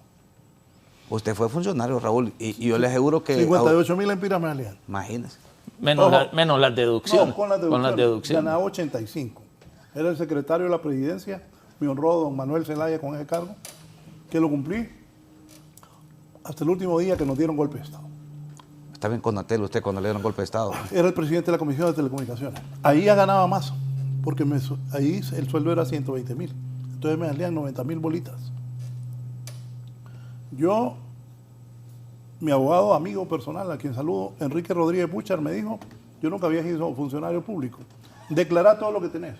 Usted fue funcionario, Raúl, y yo le aseguro que... 58,000 lempiras me salían. Imagínese. Menos las deducciones. No, con las deducciones. Ganaba 85. Era el secretario de la Presidencia, me honró don Manuel Zelaya con ese cargo, que lo cumplí hasta el último día que nos dieron golpe de Estado. Estaba en Conatel usted cuando le dieron golpe de Estado. Era el presidente de la Comisión de Telecomunicaciones. Ahí ya ganaba más, porque ahí el sueldo era 120,000. Entonces me salían 90,000 bolitas. Yo, mi abogado, amigo personal, a quien saludo, Enrique Rodríguez Puchar, me dijo, yo nunca había sido funcionario público, declará todo lo que tenés.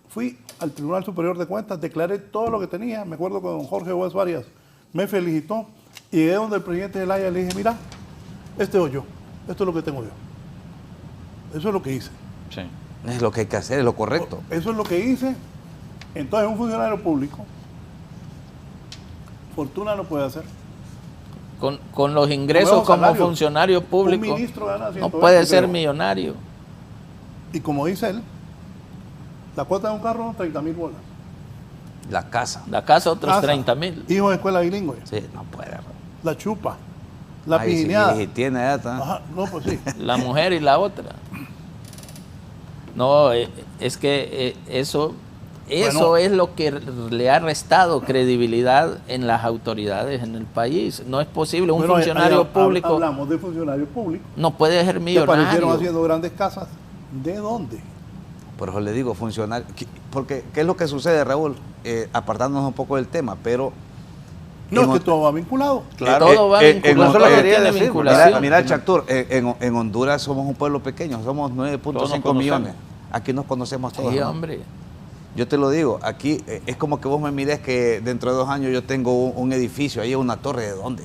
Fui al Tribunal Superior de Cuentas, declaré todo lo que tenía, me acuerdo que don Jorge Gómez Arias me felicitó, y llegué donde el presidente de Zelaya y le dije, mira, este soy yo, esto es lo que tengo yo. Eso es lo que hice. Sí. Es lo que hay que hacer, es lo correcto. Eso es lo que hice. Entonces un funcionario público, fortuna no puede hacer. Con los ingresos como funcionario público, un ministro gana 120, no puede ser millonario. Y como dice él, la cuota de un carro, 30,000 bolas. La casa. La casa, otros 30,000. Hijo de escuela bilingüe. Sí, no puede. La chupa. La pijineada. Si tiene edad. Ajá, no, pues sí. La mujer y la otra. No, es que eso es lo que le ha restado credibilidad en las autoridades en el país. No es posible un funcionario público. Hablamos de funcionario público. No puede ser millonario. Que aparecieron haciendo grandes casas. ¿De dónde? Por eso le digo, funcionario. Porque, ¿qué es lo que sucede, Raúl? Apartándonos un poco del tema, pero... No, es que todo va vinculado. Claro. Todo va vinculado. Mira, Chactur, en Honduras somos un pueblo pequeño, somos 9.5 millones. Aquí nos conocemos todos. Sí, ¿no? hombre. Yo te lo digo, aquí es como que vos me mires que dentro de 2 años yo tengo un edificio, ahí una torre, ¿de dónde?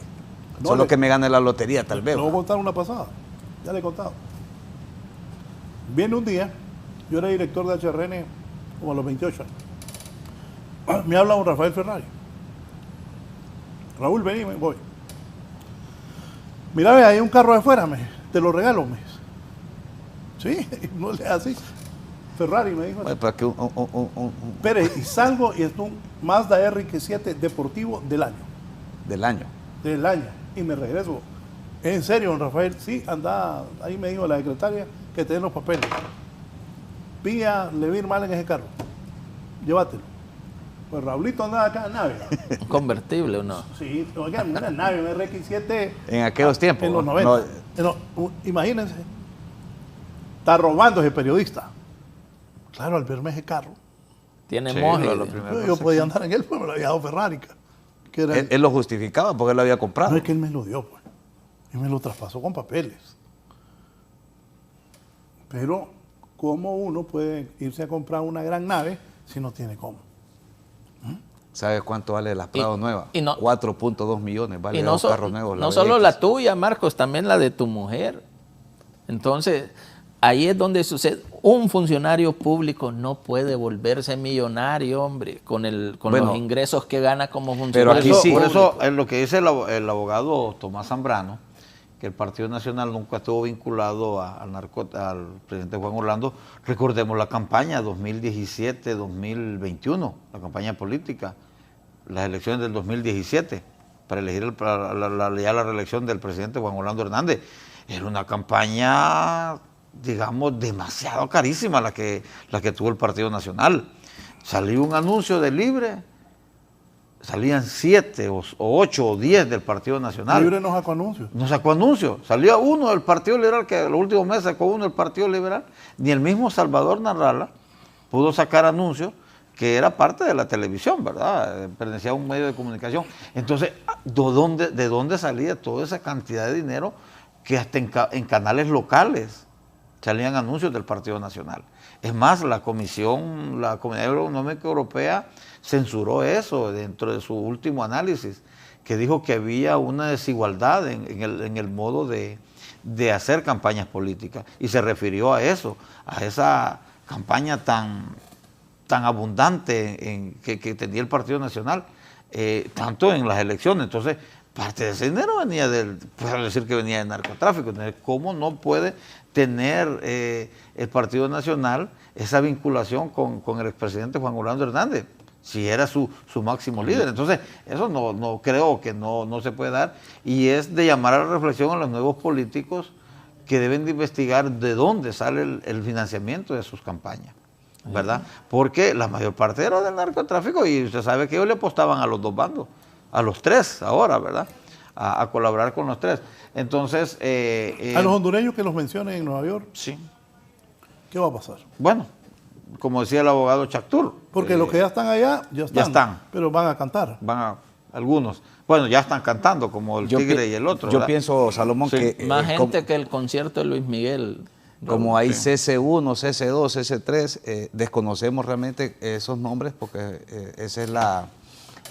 No, solo que me gane la lotería, tal vez. Le voy a contar una pasada, ya le he contado. Viene un día, yo era director de HRN como a los 28 años. Me habla un Rafael Ferrari. Raúl, vení, voy. Mira, ve, hay un carro de afuera, te lo regalo, me dice. Sí, no le así. Ferrari me dijo. Bueno, para que Espere, y salgo y es un Mazda RX-7 deportivo del año. del año. Del año. Y me regreso. En serio, don Rafael, sí, anda, ahí me dijo la secretaria que te den los papeles. Pilla, le vi mal en ese carro. Llévatelo. Pues Raulito andaba acá en nave. Un convertible o no. Sí, oigan, una nave, un RX-7. En aquellos tiempos. En los ¿no? 90. Imagínense. Está robando ese periodista. Claro, al verme ese carro. Tiene Sí, moje. lo primero. Yo podía andar en él, pero me lo había dado Ferrari. Que era Él lo justificaba porque él lo había comprado. no es que él me lo dio, pues. Y me lo traspasó con papeles. Pero, ¿cómo uno puede irse a comprar una gran nave si no tiene cómo? ¿Sabes cuánto vale las Prado nuevas? y no- 4.2 millones vale Y no, los carros nuevos. no la solo BX. la tuya, Marcos, también la de tu mujer. Entonces, ahí es donde sucede. Un funcionario público no puede volverse millonario, hombre, con Bueno, los ingresos que gana como pero funcionario aquí Por eso, sí. por eso es lo que dice el abogado Tomás Zambrano, que el Partido Nacional nunca estuvo vinculado al presidente Juan Orlando. Recordemos la campaña 2017-2021, la campaña política, las elecciones del 2017, para elegir la reelección del presidente Juan Orlando Hernández. Era una campaña, digamos, demasiado carísima la que tuvo el Partido Nacional. Salió un anuncio de Libre, salían 7 o 8 o 10 del Partido Nacional. Libre no sacó anuncios. No sacó anuncios. Salió uno del Partido Liberal, que los últimos meses sacó uno del Partido Liberal. Ni el mismo Salvador Narrala pudo sacar anuncios, que era parte de la televisión, ¿verdad? Pertenecía a un medio de comunicación. Entonces, ¿de dónde salía toda esa cantidad de dinero que hasta en canales locales salían anuncios del Partido Nacional? Es más, la Comunidad Económica Europea censuró eso dentro de su último análisis, que dijo que había una desigualdad en el modo de hacer campañas políticas, y se refirió a eso, a esa campaña tan abundante que tenía el Partido Nacional, tanto en las elecciones. Entonces, parte de ese dinero venía puedo decir que venía del narcotráfico. Entonces, ¿cómo no puede tener el Partido Nacional esa vinculación con el expresidente Juan Orlando Hernández, si era su máximo líder? Entonces, eso no creo que no se puede dar, y es de llamar a la reflexión a los nuevos políticos, que deben de investigar de dónde sale el financiamiento de sus campañas, ¿verdad? Porque la mayor parte era del narcotráfico, y usted sabe que ellos le apostaban a los dos bandos, a los tres ahora, ¿verdad? A colaborar con los tres. Entonces... A los hondureños que los mencionen en Nueva York, sí. ¿qué va a pasar? Bueno, como decía el abogado Chactur. Porque los que ya están allá, ya están. Pero van a cantar. Algunos, bueno, ya están cantando, como el Tigre y el otro, Yo ¿verdad? pienso, Salomón, Sí. que... Más gente que el concierto de Luis Miguel. Como hay CC1, CC2, CC3, desconocemos realmente esos nombres, porque esa es la...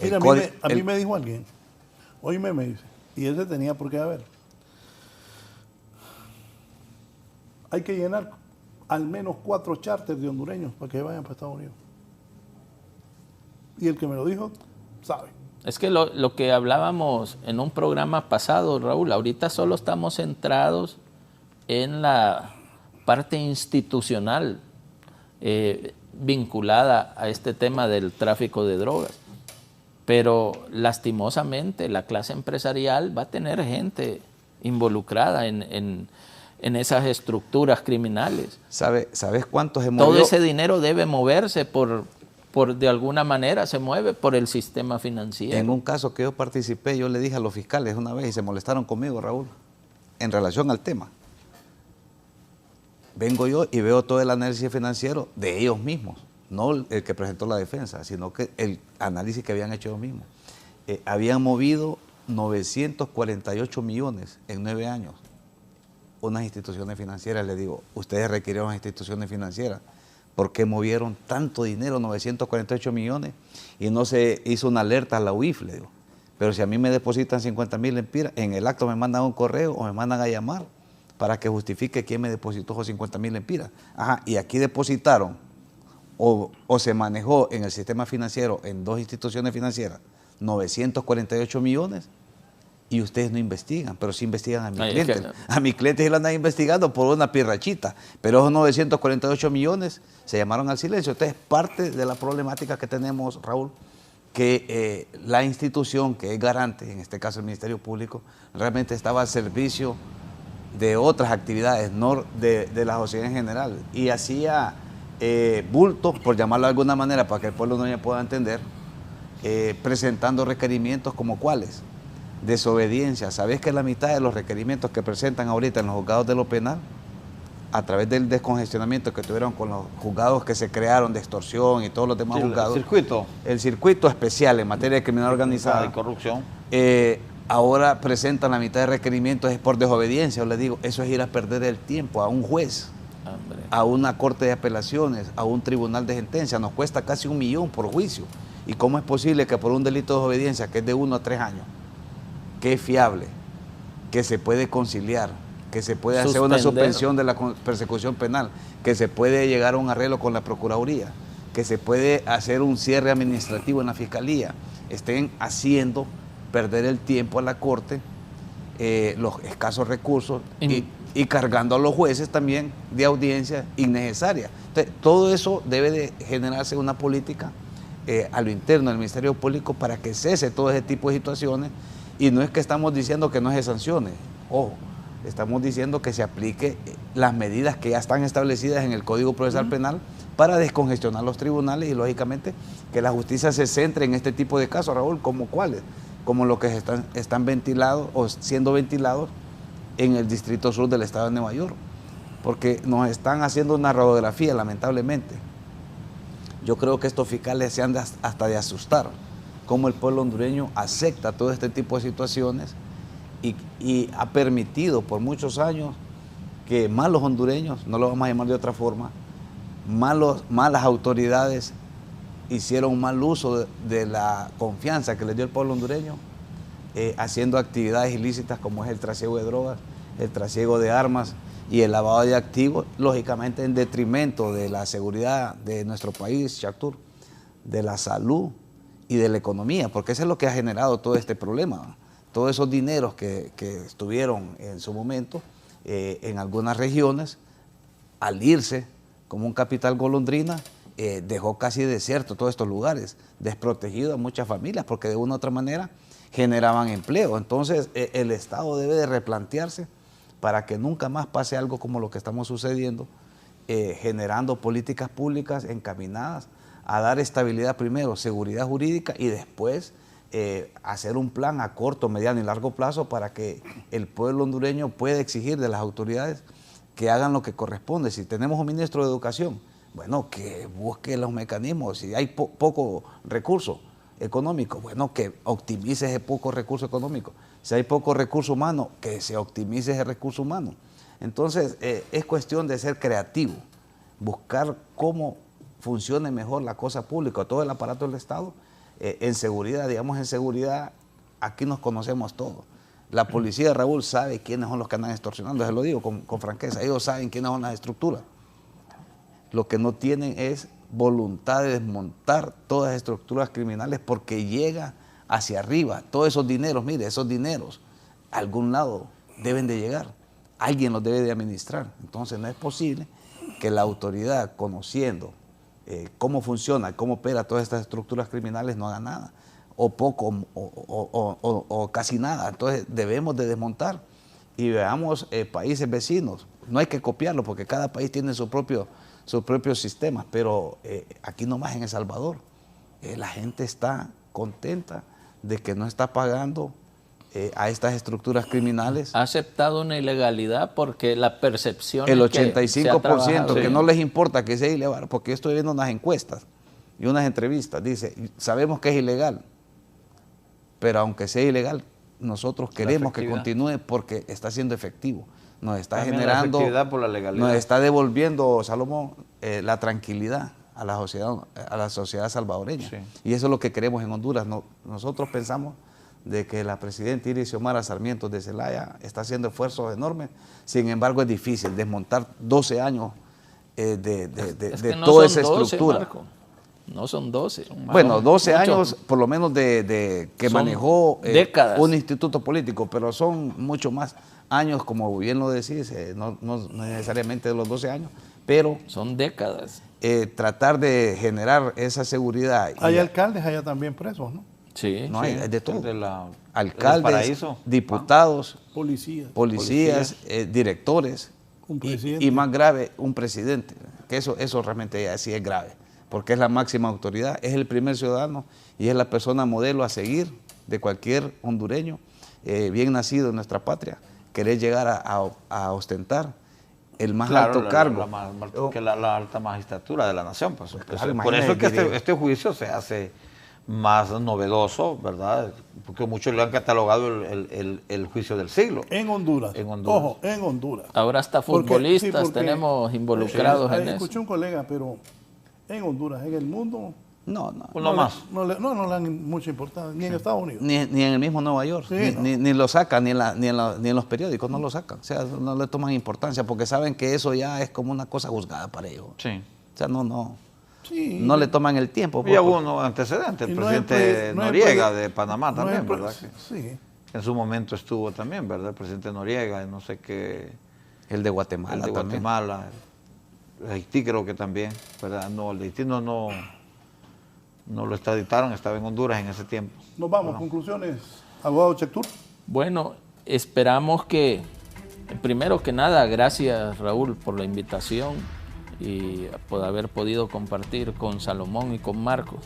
Mira, a mí me dijo alguien, oíme, me dice, y ese tenía por qué haber. Hay que llenar al menos 4 charters de hondureños para que vayan para Estados Unidos. Y el que me lo dijo, sabe. Es que lo que hablábamos en un programa pasado, Raúl, ahorita solo estamos centrados en la parte institucional vinculada a este tema del tráfico de drogas. Pero lastimosamente la clase empresarial va a tener gente involucrada en esas estructuras criminales. ¿Sabes cuánto se movió? Todo ese dinero debe moverse de alguna manera, se mueve por el sistema financiero. En un caso que yo participé, yo le dije a los fiscales una vez y se molestaron conmigo, Raúl, en relación al tema. Vengo yo y veo todo el análisis financiero de ellos mismos, no el que presentó la defensa, sino que el análisis que habían hecho ellos mismos. Habían movido 948 millones en 9 años. Unas instituciones financieras, les digo, ustedes requirieron instituciones financieras. ¿Por qué movieron tanto dinero, 948 millones, y no se hizo una alerta a la UIF? Le digo. Pero si a mí me depositan 50,000 lempiras, en el acto me mandan un correo o me mandan a llamar para que justifique quién me depositó esos 50,000 lempiras. Ajá, y aquí depositaron o se manejó en el sistema financiero, en 2 instituciones financieras, 948 millones, y ustedes no investigan, pero sí investigan a mi Ay, cliente. es que- A mi cliente sí lo andan investigando por una pirrachita, pero esos 948 millones se llamaron al silencio. Entonces, parte de la problemática que tenemos, Raúl, que la institución que es garante, en este caso el Ministerio Público, realmente estaba al servicio de otras actividades, no de la sociedad en general, y hacía bultos, por llamarlo de alguna manera, para que el pueblo no me pueda entender, presentando requerimientos como cuáles. Desobediencia. ¿Sabes que la mitad de los requerimientos que presentan ahorita en los juzgados de lo penal, a través del descongestionamiento que tuvieron con los juzgados que se crearon de extorsión y todos los demás juzgados, el circuito especial en materia de criminalidad organizada y corrupción, ahora presentan la mitad de requerimientos es por desobediencia? Yo les digo, eso es ir a perder el tiempo a un juez, a una corte de apelaciones, a un tribunal de sentencia. Nos cuesta casi 1 millón por juicio. ¿Y cómo es posible que por un delito de desobediencia que es de 1 a 3 años, que es fiable, que se puede conciliar, que se puede hacer una suspensión de la persecución penal, que se puede llegar a un arreglo con la Procuraduría, que se puede hacer un cierre administrativo en la Fiscalía, estén haciendo perder el tiempo a la Corte, los escasos recursos y cargando a los jueces también de audiencia innecesaria? Entonces, todo eso debe de generarse una política a lo interno del Ministerio Público para que cese todo ese tipo de situaciones. Y no es que estamos diciendo que no se sancione, ojo, estamos diciendo que se aplique las medidas que ya están establecidas en el Código Procesal Penal para descongestionar los tribunales y, lógicamente, que la justicia se centre en este tipo de casos, Raúl, como cuáles, como los que están ventilados o siendo ventilados en el Distrito Sur del Estado de Nueva York, porque nos están haciendo una radiografía, lamentablemente. Yo creo que estos fiscales se han hasta de asustar, cómo el pueblo hondureño acepta todo este tipo de situaciones y ha permitido por muchos años que malos hondureños, no lo vamos a llamar de otra forma, malas autoridades hicieron mal uso de la confianza que les dio el pueblo hondureño, haciendo actividades ilícitas como es el trasiego de drogas, el trasiego de armas y el lavado de activos, lógicamente en detrimento de la seguridad de nuestro país, Chactur, de la salud y de la economía, porque eso es lo que ha generado todo este problema. Todos esos dineros que estuvieron en su momento en algunas regiones, al irse como un capital golondrina, dejó casi desierto todos estos lugares, desprotegido a muchas familias, porque de una u otra manera generaban empleo. Entonces el Estado debe de replantearse para que nunca más pase algo como lo que estamos sucediendo, generando políticas públicas encaminadas a dar estabilidad primero, seguridad jurídica, y después hacer un plan a corto, mediano y largo plazo para que el pueblo hondureño pueda exigir de las autoridades que hagan lo que corresponde. Si tenemos un ministro de Educación, bueno, que busque los mecanismos. Si hay poco recurso económico, bueno, que optimice ese poco recurso económico. Si hay poco recurso humano, que se optimice ese recurso humano. Entonces, es cuestión de ser creativo, buscar cómo funcione mejor la cosa pública, todo el aparato del Estado. En seguridad, digamos, en seguridad, aquí nos conocemos todos. La policía, Raúl, sabe quiénes son los que andan extorsionando, se lo digo con franqueza, ellos saben quiénes son las estructuras. Lo que no tienen es voluntad de desmontar todas las estructuras criminales, porque llega hacia arriba, todos esos dineros, mire, esos dineros a algún lado deben de llegar, alguien los debe de administrar. Entonces no es posible que la autoridad, conociendo cómo funciona, cómo opera todas estas estructuras criminales, no haga nada, o poco, o casi nada. Entonces debemos de desmontar y veamos países vecinos. No hay que copiarlo porque cada país tiene sus propios sistemas, pero aquí nomás en El Salvador la gente está contenta de que no está pagando a estas estructuras criminales. Ha aceptado una ilegalidad porque la percepción el es que 85% que sí, no les importa que sea ilegal, porque yo estoy viendo unas encuestas y unas entrevistas, dice, sabemos que es ilegal, pero aunque sea ilegal, nosotros queremos que continúe porque está siendo efectivo. Nos está también generando, la efectividad por la legalidad. nos está devolviendo, Salomón, la tranquilidad a la sociedad salvadoreña. Sí. Y eso es lo que queremos en Honduras. Nosotros pensamos de que la presidenta Iris Xiomara Sarmiento de Zelaya está haciendo esfuerzos enormes, sin embargo es difícil desmontar 12 años de no toda son esa 12, estructura. Marco. No son 12. Bueno, 12 mucho. años por lo menos de que Son manejó décadas. un instituto político, pero son mucho más años, como bien lo decís, no necesariamente de los 12 años, pero Son décadas. tratar de generar esa seguridad. Hay alcaldes allá también presos, ¿no? Sí. No hay de todo. del Alcaldes, paraíso. diputados, Policías, directores un presidente. y más grave, un presidente. Que eso realmente ya sí es grave, porque es la máxima autoridad, es el primer ciudadano y es la persona modelo a seguir de cualquier hondureño bien nacido en nuestra patria, querer llegar a ostentar el más alto cargo. La alta magistratura de la nación. Pues. Claro, Por eso es que imagínate, este juicio se hace más novedoso, ¿verdad? Porque muchos le han catalogado el juicio del siglo. En Honduras. En Honduras. Ojo, en Honduras. Ahora hasta Porque- futbolistas sí, porque- tenemos involucrados en eso. Escuché un colega, pero en Honduras, en el mundo, No, Uno más. no le dan mucha importancia, ni en Estados Unidos. ni en el mismo Nueva York, Sí, ni lo sacan, ni en los periódicos no lo sacan. O sea, no le toman importancia porque saben que eso ya es como una cosa juzgada para ellos. Sí. O sea, no Sí. le toman el tiempo. Y hubo unos antecedentes, el Y no es presidente no es Noriega pre- de Panamá no también, es pre- ¿verdad? Sí. En su momento estuvo también, ¿verdad? El presidente Noriega, y no sé qué, El de Guatemala el de también. Guatemala, el de Haití creo que también, ¿verdad? No, el de Haití no lo extraditaron, estaba en Honduras en ese tiempo. Nos vamos, conclusiones, abogado Chectur. Bueno, esperamos que, primero que nada, gracias Raúl por la invitación y por haber podido compartir con Salomón y con Marcos.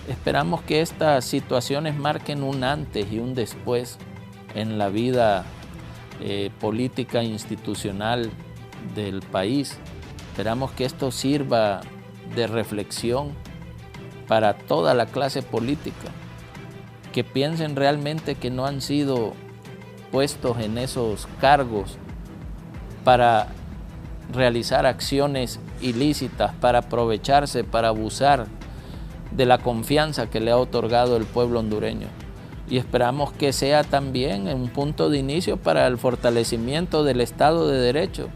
Esperamos que estas situaciones marquen un antes y un después en la vida política institucional del país. Esperamos que esto sirva de reflexión para toda la clase política, que piensen realmente que no han sido puestos en esos cargos para realizar acciones ilícitas, para aprovecharse, para abusar de la confianza que le ha otorgado el pueblo hondureño. Y esperamos que sea también un punto de inicio para el fortalecimiento del Estado de Derecho,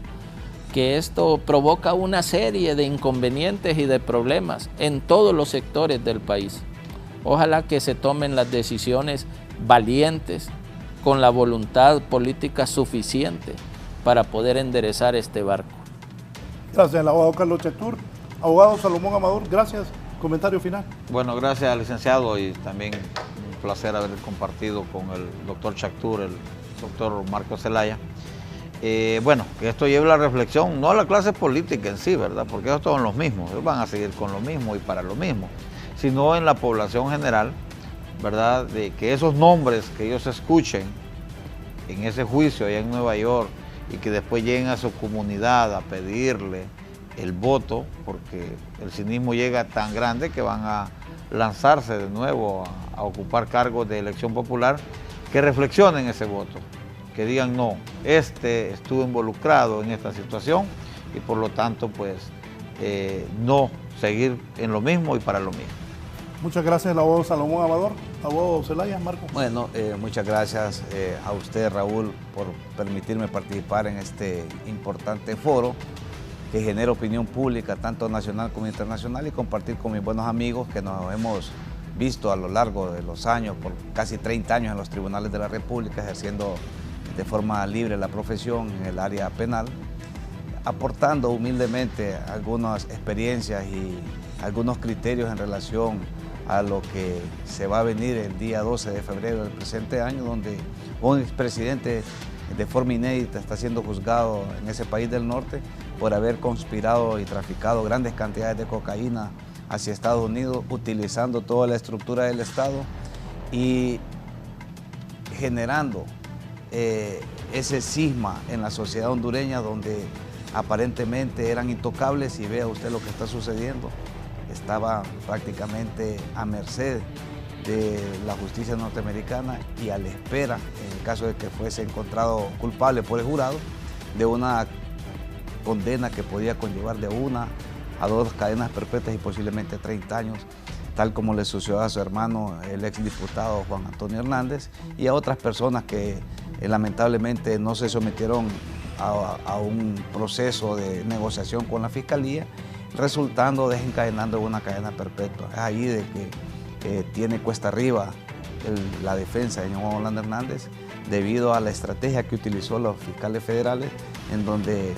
que esto provoca una serie de inconvenientes y de problemas en todos los sectores del país. Ojalá que se tomen las decisiones valientes, con la voluntad política suficiente para poder enderezar este barco. Gracias al abogado Carlos Chectur. Abogado Salomón Amador, gracias. Comentario final. Bueno, gracias al licenciado y también un placer haber compartido con el doctor Chactur, el doctor Marcos Zelaya. Bueno, que esto lleve la reflexión, no a la clase política en sí, ¿verdad? Porque ellos son los mismos, ellos van a seguir con lo mismo y para lo mismo, sino en la población general, ¿verdad? De que esos nombres que ellos escuchen en ese juicio allá en Nueva York y que después lleguen a su comunidad a pedirle el voto, porque el cinismo llega tan grande que van a lanzarse de nuevo a ocupar cargos de elección popular, que reflexionen ese voto, que digan no, estuvo involucrado en esta situación y por lo tanto pues no seguir en lo mismo y para lo mismo. Muchas gracias al abogado Salomón Amador. Abogado Zelaya, Marcos. Bueno, muchas gracias a usted, Raúl, por permitirme participar en este importante foro que genera opinión pública, tanto nacional como internacional, y compartir con mis buenos amigos que nos hemos visto a lo largo de los años, por casi 30 años en los tribunales de la República, ejerciendo de forma libre la profesión en el área penal, aportando humildemente algunas experiencias y algunos criterios en relación a lo que se va a venir el día 12 de febrero del presente año, donde un expresidente de forma inédita está siendo juzgado en ese país del norte por haber conspirado y traficado grandes cantidades de cocaína hacia Estados Unidos, utilizando toda la estructura del Estado y generando ese cisma en la sociedad hondureña donde aparentemente eran intocables, y vea usted lo que está sucediendo. Estaba prácticamente a merced de la justicia norteamericana y a la espera, en el caso de que fuese encontrado culpable por el jurado, de una condena que podía conllevar de 1 a 2 cadenas perpetuas y posiblemente 30 años, tal como le sucedió a su hermano, el exdiputado Juan Antonio Hernández, y a otras personas que lamentablemente no se sometieron a un proceso de negociación con la Fiscalía resultando desencadenando una cadena perpetua. Es ahí de que tiene cuesta arriba la defensa de Juan Orlando Hernández, debido a la estrategia que utilizó los fiscales federales, en donde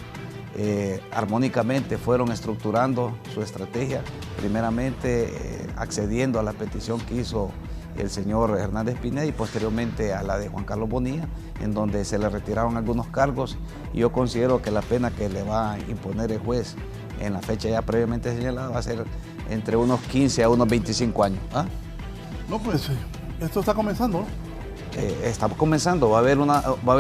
armónicamente fueron estructurando su estrategia, primeramente accediendo a la petición que hizo el señor Hernández Pineda y posteriormente a la de Juan Carlos Bonilla, en donde se le retiraron algunos cargos, y yo considero que la pena que le va a imponer el juez en la fecha ya previamente señalada va a ser entre unos 15 a unos 25 años. ¿Ah? No, pues esto está comenzando, ¿no? Estamos comenzando, va a haber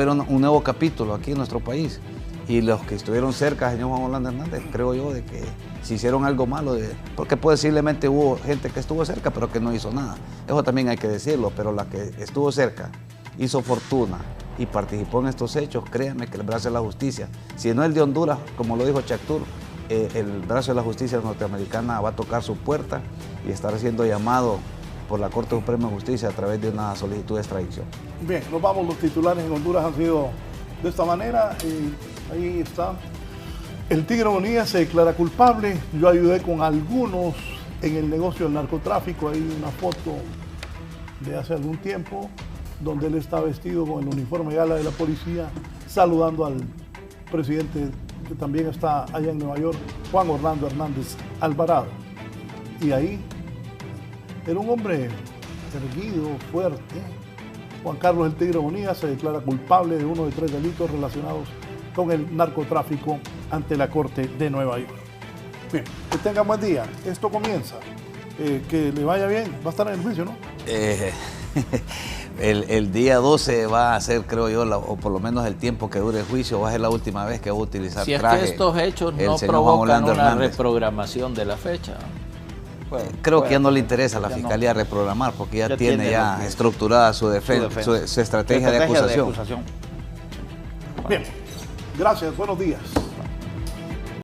un nuevo capítulo aquí en nuestro país, y los que estuvieron cerca, señor Juan Orlando Hernández, creo yo de que si hicieron algo malo, porque posiblemente hubo gente que estuvo cerca pero que no hizo nada, eso también hay que decirlo, pero la que estuvo cerca, hizo fortuna y participó en estos hechos, créanme que el brazo de la justicia, si no el de Honduras, como lo dijo Chactur, el brazo de la justicia norteamericana va a tocar su puerta y estará siendo llamado por la Corte Suprema de Justicia a través de una solicitud de extradición. Bien, nos vamos, los titulares en Honduras han sido de esta manera. Ahí está. El Tigre Bonilla se declara culpable. Yo ayudé con algunos en el negocio del narcotráfico. Hay una foto de hace algún tiempo donde él está vestido con el uniforme gala de la policía, saludando al presidente que también está allá en Nueva York, Juan Orlando Hernández Alvarado. Y ahí era un hombre erguido, fuerte. Juan Carlos El Tigre Bonilla se declara culpable de uno de 3 delitos relacionados con el narcotráfico ante la Corte de Nueva York. Bien, que tengan buen día. Esto comienza. Que le vaya bien. Va a estar en el juicio, ¿no? El día 12 va a ser, creo yo, o por lo menos el tiempo que dure el juicio, va a ser la última vez que va a utilizar si traje. Si es que estos hechos no provocan una reprogramación de la fecha. Creo que ya no le interesa a la Fiscalía reprogramar, porque ya tiene estructurada su defensa, su estrategia de acusación. Bien, gracias, buenos días.